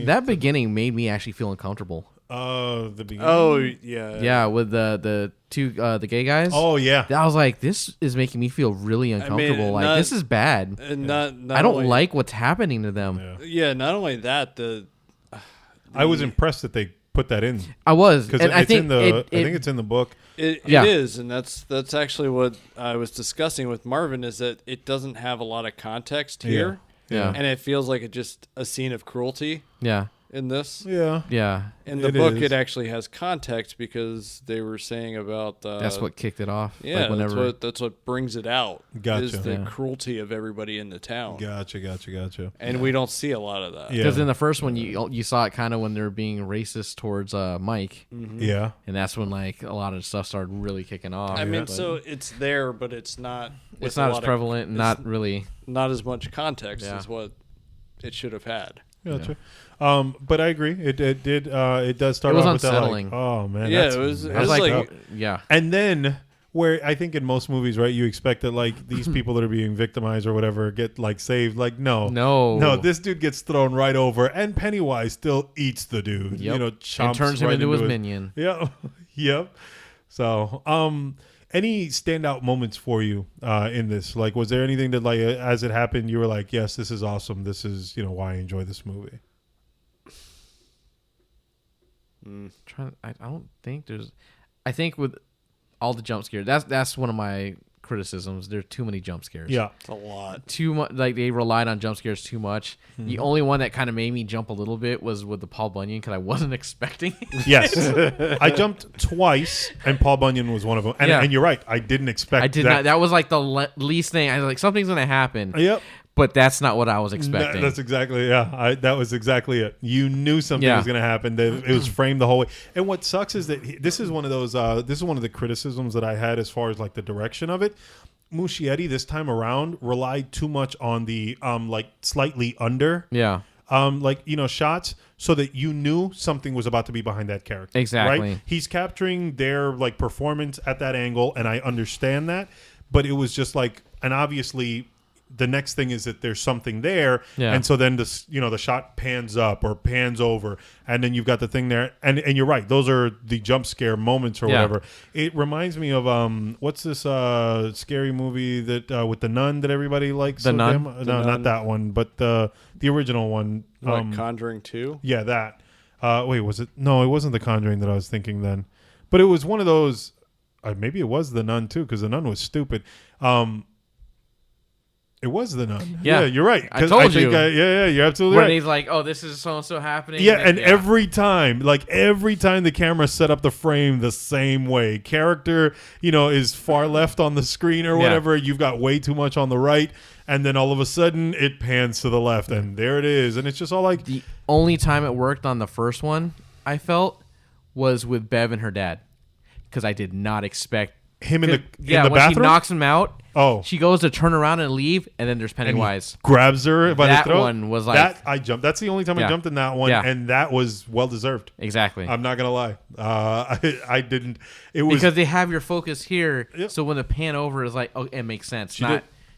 C: that beginning made me actually feel uncomfortable.
A: The beginning.
B: Oh yeah.
C: Yeah, with the two the gay guys.
A: Oh yeah.
C: I was like, this is making me feel really uncomfortable. Like this is bad.
B: Not
C: I don't
B: only,
C: like what's happening to them.
B: Yeah. Not only that,
A: I was impressed that they put that in.
C: I was,
A: because
C: and
A: I think it's in the book.
B: It is, and that's actually what I was discussing with Marvin. Is that it doesn't have a lot of context here.
C: Yeah.
B: And it feels like just a scene of cruelty.
C: Yeah.
B: In this.
A: Yeah.
C: Yeah.
B: In the book, it actually has context because they were saying about.
C: That's what kicked it off.
B: Yeah.
C: Like whenever...
B: that's what brings it out.
A: Gotcha.
B: Is the cruelty of everybody in the town.
A: Gotcha.
B: And we don't see a lot of that.
C: Because in the first one, you saw it kind of when they're being racist towards Mike.
B: Mm-hmm.
A: Yeah.
C: And that's when like a lot of stuff started really kicking off.
B: I mean, so it's there, but it's not.
C: It's not as prevalent, and not really.
B: Not as much context as what it should have had.
A: Gotcha. But I agree. It does start.
C: It was
A: off
C: unsettling.
A: With that, like, oh man.
B: Yeah, it was like
C: yeah.
A: And then where I think in most movies, right, you expect that like these people that are being victimized or whatever get like saved. Like no. This dude gets thrown right over, and Pennywise still eats the dude.
C: Yep.
A: You know, chomps
C: and turns him
A: right
C: into his minion.
A: Yeah. Yep. So, any standout moments for you in this? Like, was there anything that, like, as it happened, you were like, "Yes, this is awesome. This is, why I enjoy this movie."
C: I don't think there's. I think with all the jump scares, that's one of my criticisms. There's too many jump scares.
A: Yeah,
B: it's a lot.
C: Too much. Like they relied on jump scares too much. Mm-hmm. The only one that kind of made me jump a little bit was with the Paul Bunyan because I wasn't expecting it.
A: Yes, I jumped twice, and Paul Bunyan was one of them. And you're right, I didn't expect.
C: I did not. That was like the least thing. I was like, something's gonna happen.
A: Yep.
C: But that's not what I was expecting.
A: That's exactly, that was exactly it. You knew something was going to happen. It was framed the whole way. And what sucks is that this is one of those, this is one of the criticisms that I had as far as like the direction of it. Muschietti this time around relied too much on the, like slightly under.
C: Yeah.
A: Shots so that you knew something was about to be behind that character.
C: Exactly.
A: Right? He's capturing their like performance at that angle. And I understand that, but it was just like, and obviously the next thing is that there's something there, and so then the shot pans up or pans over, and then you've got the thing there, and you're right, those are the jump scare moments or whatever. It reminds me of what's this scary movie that with the nun that everybody likes?
C: The Nun?
A: No, not that one, but the original one.
B: Conjuring 2?
A: Yeah, that. Wait, was it? No, it wasn't The Conjuring that I was thinking then, but it was one of those. Maybe it was The Nun too, because The Nun was stupid. It was The Nun.
C: Yeah,
A: you're right.
C: I told you.
A: You're absolutely
C: right.
A: When
C: he's like, "Oh, this is so and so happening."
A: Yeah, and every time the camera set up the frame the same way. Character, is far left on the screen or whatever. You've got way too much on the right, and then all of a sudden it pans to the left, and there it is. And it's just all like
C: the only time it worked on the first one, I felt, was with Bev and her dad, because I did not expect
A: him in the
C: when
A: bathroom?
C: She knocks him out.
A: Oh,
C: she goes to turn around and leave, and then there's Pennywise.
A: Grabs her by the throat.
C: That one was like
A: that. I jumped. That's the only time I jumped in that one, and that was well deserved.
C: Exactly.
A: I'm not gonna lie. I didn't. It was
C: because they have your focus here, so when the pan over is like, oh, it makes sense.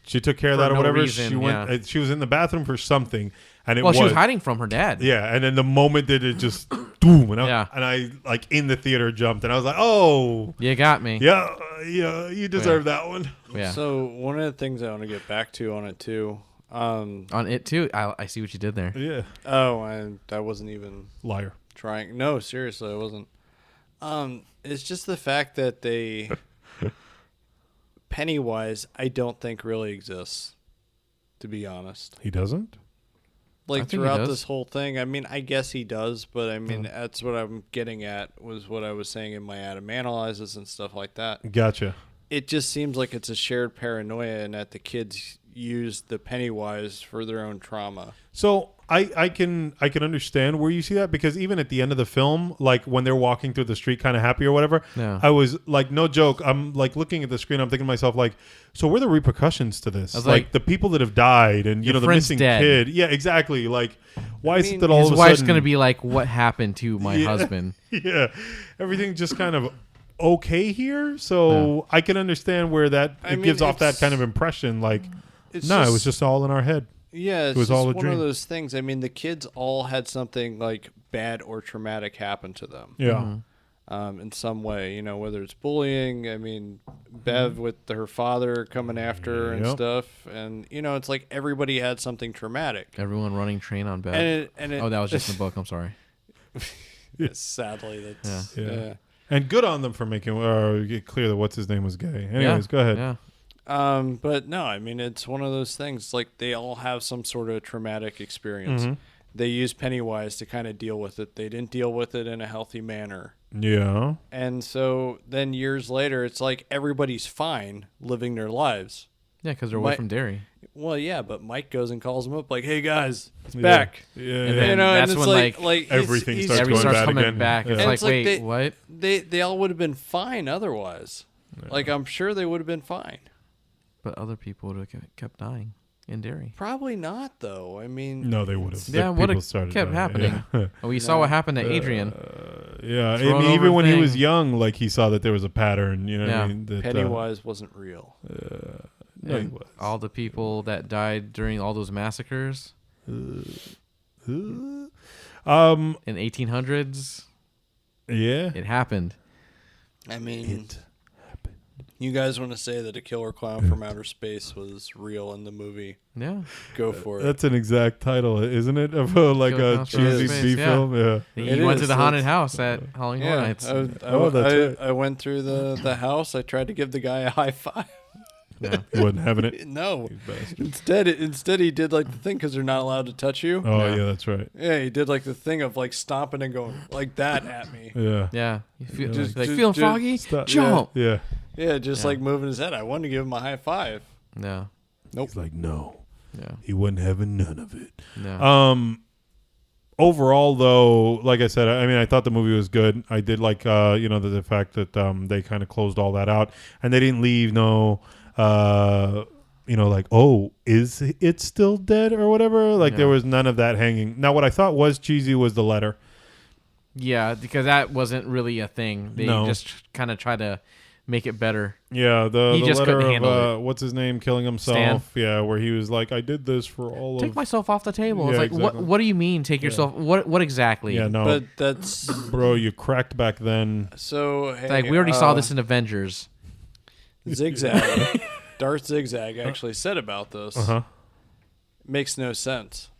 A: She took care of that or whatever.
C: Reason,
A: she went. She was in the bathroom for something, and it
C: she was hiding from her dad.
A: Yeah, and then the moment that it just boom, and I like in the theater jumped, and I was like, oh,
C: you got me.
A: Yeah, you deserve that one.
B: Yeah. So one of the things I want to get back to on it too.
C: On it too. I see what you did there.
A: Yeah.
B: Oh, I wasn't even
A: liar
B: trying. No, seriously, I wasn't. It's just the fact that they. Pennywise, I don't think really exists, to be honest.
A: He doesn't?
B: Like throughout this whole thing, I mean, I guess he does, but I mean, that's what I'm getting at was what I was saying in my Adam Analyzes and stuff like that.
A: Gotcha.
B: It just seems like it's a shared paranoia and that the kids use the Pennywise for their own trauma.
A: So I can understand where you see that, because even at the end of the film, like when they're walking through the street kind of happy or whatever, I was like, no joke, I'm like looking at the screen, I'm thinking to myself like, so what are the repercussions to this? Like the people that have died and the missing kid. Yeah, exactly. Like why is it that all of a sudden
C: his wife's going to be like, what happened to my husband?
A: Yeah. Everything just kind of okay here. So I can understand where it gives off that kind of impression. Like, it was just all in our head.
B: Yeah, it's
A: it was
B: just
A: all a
B: one
A: dream.
B: of those things. I mean, the kids all had something like bad or traumatic happened to them.
A: Yeah.
B: In some way, whether it's bullying. I mean, Bev with her father coming after her and stuff. And, it's like everybody had something traumatic.
C: Everyone running train on Bev. That was just in the book. I'm sorry.
B: Sadly, that's... Yeah.
A: And good on them for making get clear that what's his name was gay. Anyways, go ahead.
C: Yeah.
B: But no, I mean, it's one of those things. Like, they all have some sort of traumatic experience. They use Pennywise to kind of deal with it. They didn't deal with it in a healthy manner.
A: Yeah.
B: And so then years later, it's like everybody's fine living their lives.
C: Yeah, because they're away from Derry.
B: Well, yeah, but Mike goes and calls them up like, "Hey guys, it's back."
C: Yeah. And then that's when like
A: everything starts going bad
C: coming
A: again.
C: back.
A: Yeah.
C: It's like, wait, what?
B: They all would have been fine otherwise. Yeah. Like, I'm sure they would have been fine.
C: But other people would have kept dying in Derry.
B: Probably not, though. I mean,
A: no, they would have.
C: Yeah, what kept happening. Yeah. We saw what happened to Adrian.
A: Yeah, I mean, even when he was young, like he saw that there was a pattern. You know what I mean? That,
B: Pennywise wasn't real.
A: No, he was.
C: All the people that died during all those massacres in 1800s.
A: Yeah,
C: it happened.
B: I mean, you guys want to say that a killer clown from outer space was real in the movie?
C: Yeah,
B: go for it.
A: That's an exact title, isn't it? Of like a cheesy B film. Yeah,
C: he went to the haunted house at Halloween Horror Nights.
B: I went through the house. I tried to give the guy a high five.
A: Yeah. He wasn't having it.
B: No. Instead he did like the thing because they're not allowed to touch you.
A: Oh yeah, that's right.
B: Yeah, he did like the thing of like stomping and going like that at me.
A: Yeah.
C: Yeah. You feel, just feeling froggy? Jump.
A: Yeah.
B: Yeah, just like moving his head. I wanted to give him a high five.
C: Yeah.
B: Nope.
A: He's like, no.
C: Yeah.
A: He wasn't having none of it.
C: No.
A: Overall, though, like I said, I mean, I thought the movie was good. I did like, the fact that they kind of closed all that out, and they didn't leave like, oh, is it still dead or whatever? Like, there was none of that hanging. Now, what I thought was cheesy was the letter.
C: Yeah, because that wasn't really a thing. They just kind of tried to make it better.
A: Yeah, the
C: just
A: letter
C: couldn't handle
A: of what's his name killing himself.
C: Stan?
A: Yeah, where he was like, I did this for all
C: take myself off the table. It's like,
A: exactly.
C: what do you mean take yourself? What exactly?
A: Yeah, no,
B: but that's
A: bro, you cracked back then.
B: So
C: hey, like we already saw this in Avengers.
B: Zigzag. Darth Zigzag actually said about this. Makes no sense.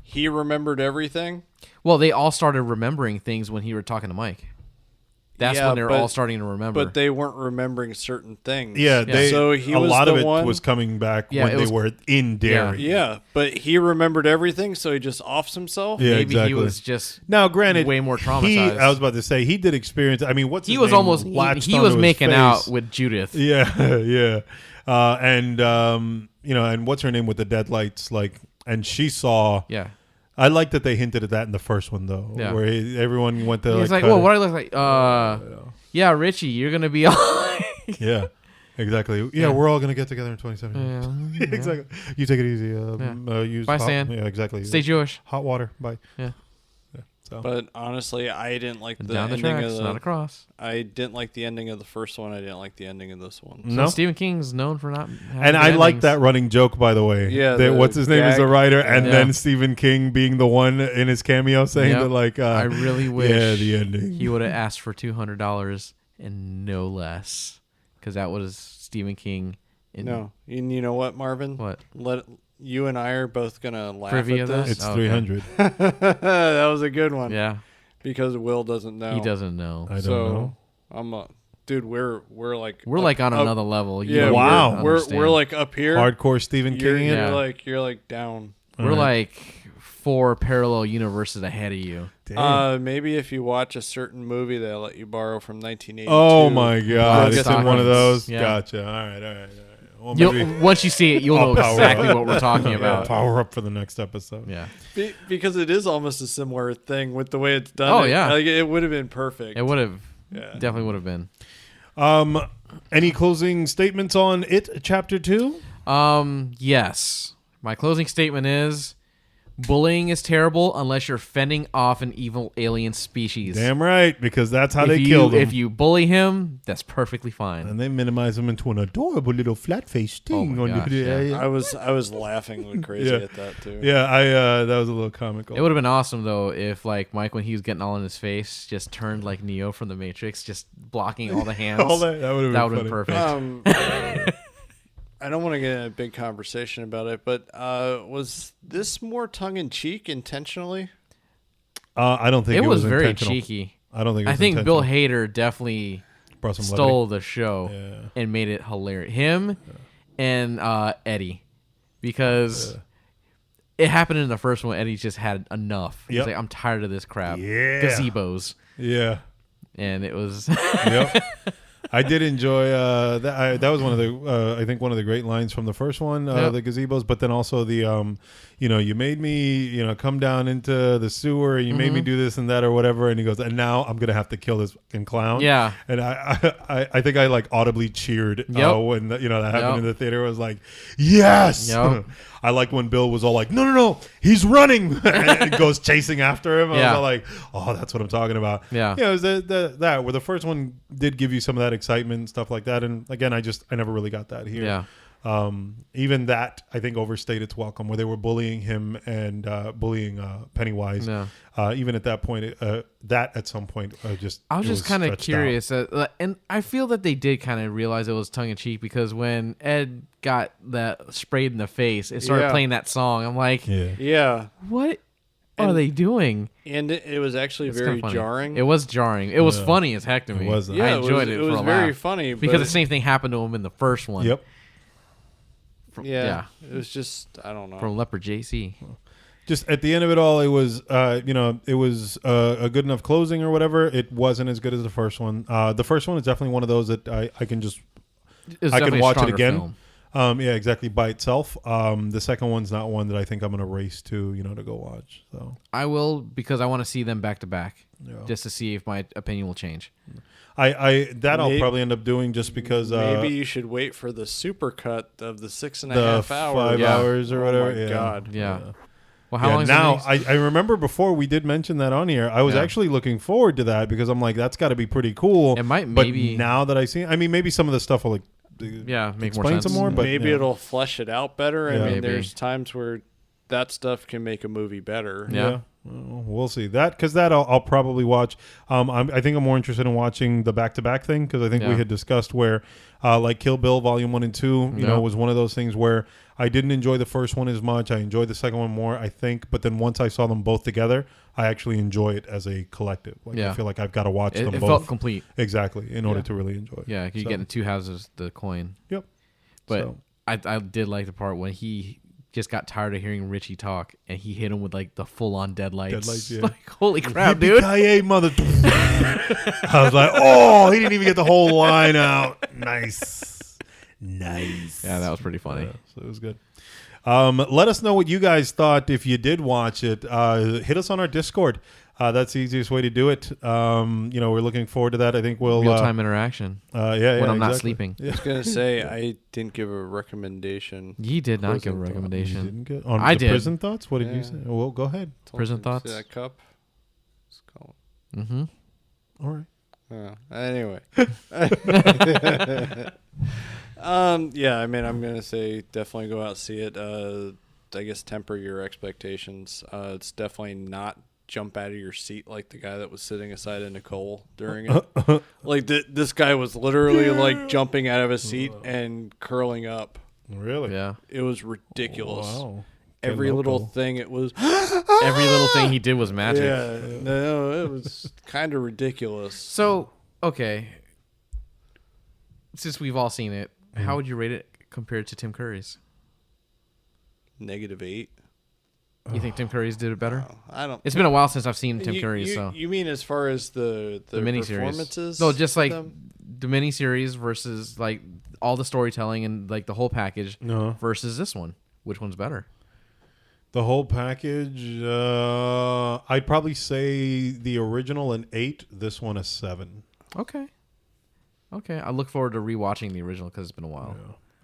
B: He remembered everything.
C: Well, they all started remembering things when he were talking to Mike. That's when they're all starting to remember.
B: But they weren't remembering certain things.
A: Yeah,
B: so he was
A: lot of it
B: one,
A: was coming back when they were in Derry.
B: Yeah, but he remembered everything, so he just offs himself.
A: Yeah,
C: maybe he was just
A: now. Granted,
C: way more traumatized.
A: I was about to say he did experience. I mean,
C: he was almost he was making out with Judith.
A: Yeah, yeah, and what's her name with the deadlights? Like, and she saw.
C: Yeah.
A: I like that they hinted at that in the first one, though, where everyone went to.
C: He's like, "Well, what do I look like?" Yeah, Richie, you're gonna be all.
A: Yeah, exactly. Yeah, we're all gonna get together in 2017. Yeah. Exactly. You take it easy. Use
C: Bye, Stan.
A: Yeah, exactly.
C: Stay Jewish.
A: Hot water. Bye.
C: Yeah.
A: So.
B: But honestly, I didn't like the
C: down the
B: ending
C: tracks,
B: of
C: not across.
B: I didn't like the ending of the first one. I didn't like the ending of this one.
A: No,
C: Stephen King's known for not.
A: And I like that running joke, by the way.
B: Yeah,
A: that what's his name is the writer, and then Stephen King being the one in his cameo saying that, like,
C: I really wish.
A: Yeah, the ending.
C: He would have asked for $200 and no less, because that was Stephen King.
B: No, and you know what, Marvin?
C: What?
B: You and I are both gonna laugh
C: Privy
B: at this.
A: It's 300.
B: That was a good one.
C: Yeah.
B: Because Will doesn't know.
C: He doesn't know.
A: I don't know.
B: Dude, we're like
C: on another level.
B: Yeah,
A: wow.
B: We're like up here.
A: Hardcore Stephen King.
B: You're like down.
C: We're like 4 parallel universes ahead of you.
B: Maybe if you watch a certain movie they'll let you borrow from 1982.
A: Oh my God! It's in one of those.
C: Yeah.
A: Gotcha. All right. Well,
C: once you see it, you'll know exactly what we're talking about.
A: Power up for the next episode.
C: Yeah.
B: Because it is almost a similar thing with the way it's done.
C: Oh, yeah.
B: Like, it would have been perfect.
C: It would have. Yeah. Definitely would have been.
A: Any closing statements on It Chapter 2?
C: Yes. My closing statement is Bullying is terrible unless you're fending off an evil alien species.
A: Damn right, because that's how they killed him.
C: If you bully him, that's perfectly fine.
A: And they minimize him into an adorable little flat-faced thing.
C: Oh my gosh, yeah.
B: I was laughing like crazy at that too.
A: Yeah, that was a little comical.
C: It would have been awesome though if like Mike, when he was getting all in his face, just turned like Neo from the Matrix, just blocking all the hands.
A: that would have been
C: perfect.
B: I don't want to get in a big conversation about it, but was this more tongue-in-cheek intentionally?
A: I don't think it was
C: very cheeky.
A: I don't think.
C: I think Bill Hader definitely stole the show and made it hilarious. Him and Eddie, because it happened in the first one. Eddie just had enough. He's like, I'm tired of this crap.
A: Yeah.
C: Gazebos.
A: Yeah.
C: And it was.
A: Yep. I did enjoy that. That was one of the I think one of the great lines from the first one, the gazebos. But then also the you made me come down into the sewer and you made me do this and that or whatever. And he goes, and now I'm gonna have to kill this fucking clown.
C: Yeah.
A: And I think I like audibly cheered when that happened in the theater. I was like, yes.
C: Yep.
A: I like when Bill was all like, no, he's running, and goes chasing after him. I was all like, oh, that's what I'm talking about.
C: Yeah.
A: Yeah, it was that where the first one did give you some of that excitement and stuff like that. And again, I never really got that here.
C: Yeah.
A: Even that I think overstayed its welcome, where they were bullying him and bullying Pennywise.
C: Yeah.
A: Even at that point, that at some point
C: I was just kind of curious, and I feel that they did kind of realize it was tongue in cheek, because when Ed got that sprayed in the face and started playing that song, I'm like, what are they doing?
B: And it was actually very jarring.
C: It was jarring. It was funny as heck to me.
A: It was.
C: I enjoyed it.
B: It was very funny
C: because the same thing happened to him in the first one.
A: Yep.
B: Yeah. It was just, I don't know.
C: From Leopard JC.
A: Just at the end of it all, it was it was a good enough closing or whatever. It wasn't as good as the first one. The first one is definitely one of those that I can just I can watch it again. Yeah, exactly, by itself. The second one's not one that I think I'm gonna race to go watch. So
C: I will, because I want to see them back to back, just to see if my opinion will change.
A: I'll probably end up doing, just because
B: maybe you should wait for the super cut of the 6.5 hours,
A: 5 hours or whatever.
B: Oh my God,
C: yeah. Well, how long is
A: now?
C: it?
A: I remember before we did mention that on here. I was actually looking forward to that, because I'm like, that's got to be pretty cool.
C: It might,
A: but
C: maybe.
A: Now that I see, I mean, maybe some of the stuff will
C: make more sense.
A: Some more, but
B: maybe it'll flesh it out better. I mean,
C: maybe.
B: there's times where that stuff can make a movie better.
C: Yeah.
A: We'll see that, because that I'll probably watch. I think I'm more interested in watching the back-to-back thing, because I think we had discussed where like Kill Bill Volume 1 and 2 was one of those things where I didn't enjoy the first one as much. I enjoyed the second one more, I think, but then once I saw them both together, I actually enjoy it as a collective. I feel like I've got to watch them both. It
C: felt complete.
A: Exactly, in order to really enjoy it.
C: Yeah, you're getting two halves of the coin.
A: Yep.
C: But I did like the part when he just got tired of hearing Richie talk, and he hit him with like the full-on deadlights.
A: Deadlights, yeah.
C: Like, holy crap, dude!
A: Mother. I was like, oh, he didn't even get the whole line out. Nice.
C: Yeah, that was pretty funny.
A: So it was good. Let us know what you guys thought if you did watch it. Hit us on our Discord. That's the easiest way to do it. We're looking forward to that. I think we'll
C: real-time interaction.
A: When
C: I'm not sleeping.
B: I was gonna say I didn't give a recommendation.
C: You did not give a recommendation.
A: You didn't get on
C: I
A: the
C: did.
A: Prison Thoughts. What did you say? Well, go ahead.
C: Prison Thoughts.
B: See that cup? Let's call it.
C: Mm-hmm.
A: All right.
B: Anyway. Yeah, I mean, I'm gonna say definitely go out and see it. I guess temper your expectations. It's definitely not jump out of your seat like the guy that was sitting aside of Nicole during it. Like this guy was literally like jumping out of his seat and curling up.
A: Really?
C: Yeah.
B: It was ridiculous.
A: Wow.
B: Every little thing it was.
C: Every little thing he did was magic.
B: Yeah. No, it was kind of ridiculous.
C: So, okay. Since we've all seen it, how would you rate it compared to Tim Curry's?
B: -8.
C: You think Tim Curry's did it better?
B: No, I don't.
C: It's been a while since I've seen Tim Curry's. So
B: you mean as far as the
C: miniseries?
B: Performances?
C: No, just like the miniseries versus like all the storytelling and like the whole package versus this one. Which one's better?
A: The whole package. I'd probably say the original an 8. This one a 7.
C: Okay. I look forward to rewatching the original because it's been a while.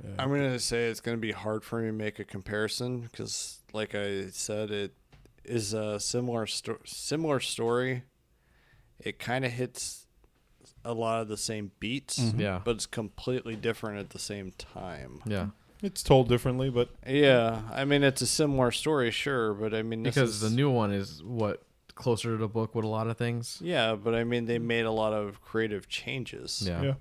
A: Yeah.
B: I'm going to say it's going to be hard for me to make a comparison because like I said, it is a similar story. It kind of hits a lot of the same beats, but it's completely different at the same time.
C: Yeah.
A: It's told differently, but...
B: Yeah, I mean, it's a similar story, sure, but I mean...
C: Because the new one is, closer to the book with a lot of things?
B: Yeah, but I mean, they made a lot of creative changes.
C: Yeah.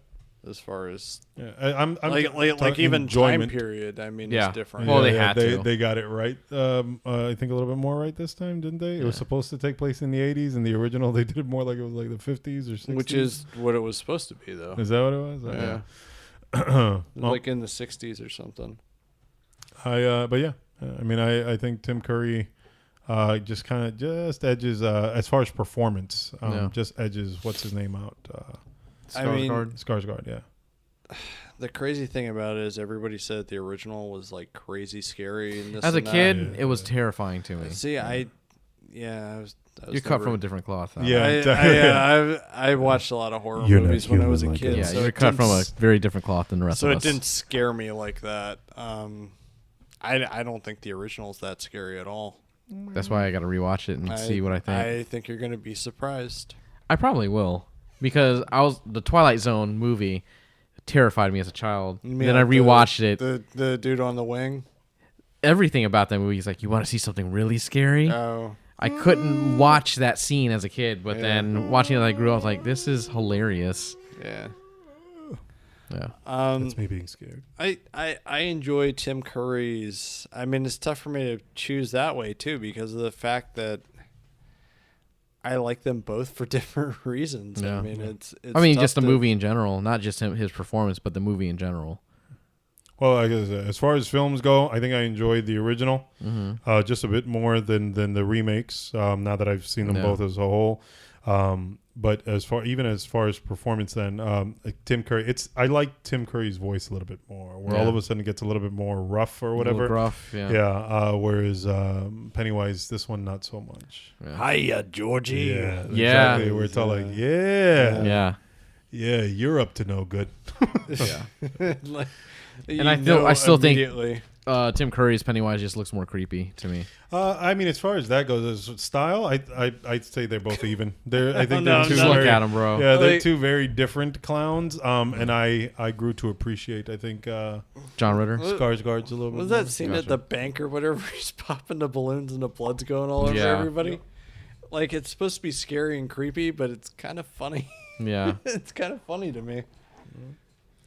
B: As far as...
A: Yeah, I'm
B: like even
A: enjoyment.
B: Time period, I mean, it's different.
C: Well, they had to.
A: They got it right. I think a little bit more right this time, didn't they? It was supposed to take place in the 80s. In the original, they did it more like it was like the 50s or 60s.
B: Which is what it was supposed to be, though.
A: Is that what it was?
B: Yeah. Like in the 60s or something.
A: But yeah, I mean, I think Tim Curry just edges as far as performance. Just edges what's his name out. Skarsgård. Yeah.
B: The crazy thing about it is everybody said the original was like crazy scary. And
C: as a kid, it was terrifying to me.
B: See, I was
C: You're cut from a different cloth. Huh?
B: I watched a lot of horror movies when I was a kid.
C: Yeah, so you're cut from a very different cloth than the rest of us.
B: So it didn't scare me like that. I don't think the original's that scary at all.
C: That's why I got to rewatch it and see what I think.
B: I think you're going to be surprised.
C: I probably will, because the Twilight Zone movie terrified me as a child. Then I rewatched it.
B: The dude on the wing.
C: Everything about that movie is like, you want to see something really scary?
B: Oh.
C: I couldn't watch that scene as a kid, but then watching it as I grew up, I was like, this is hilarious.
B: Yeah.
C: Yeah.
A: That's me being scared.
B: I enjoy Tim Curry's. I mean, it's tough for me to choose that way, too, because of the fact that I like them both for different reasons.
C: Yeah.
B: I mean, it's
C: just the movie in general, not just his performance, but the movie in general.
A: Well, I guess as far as films go, I think I enjoyed the original just a bit more than the remakes. Now that I've seen them both as a whole, but as far as performance, then Tim Curry, I like Tim Curry's voice a little bit more. Where all of a sudden it gets a little bit more rough or whatever.
C: Gruff,
A: whereas Pennywise, this one not so much.
C: Yeah.
B: Hiya, Georgie.
A: Yeah. Exactly. Where it's all like, yeah, you're up to no good.
B: Like,
C: and I still think Tim Curry's Pennywise just looks more creepy to me.
A: I mean, as far as that goes, as style, I'd say they're both even. I think
C: they're two. Look at them, bro.
A: Yeah, they're two very different clowns. And I grew to appreciate. I think
C: John Ritter,
A: Skarsgård's a little bit.
B: Was that scene at the bank or whatever? He's popping the balloons and the blood's going all over everybody. Like, it's supposed to be scary and creepy, but it's kind of funny.
C: Yeah,
B: it's kind of funny to me.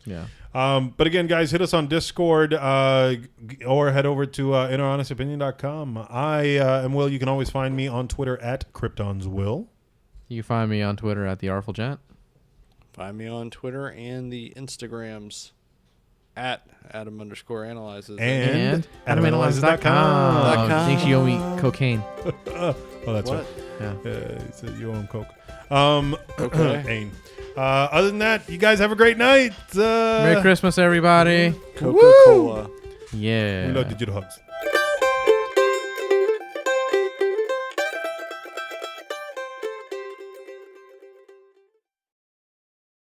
C: Yeah.
A: But again, guys, hit us on Discord or head over to innerhonestopinion.com. I am Will. You can always find me on Twitter at KryptonsWill.
C: You can find me on Twitter at TheArtfulJet. Find
B: me on Twitter and the Instagrams at Adam_analyzes.
A: And AdamAnalyzes.com.
C: Thinks you owe me cocaine.
A: Oh, that's
B: what?
C: Right.
A: Yeah. He said you owe him coke.
B: Okay.
A: Other than that, you guys have a great night.
C: Merry Christmas, everybody.
B: Coca-Cola.
C: Yeah.
A: We love digital hugs.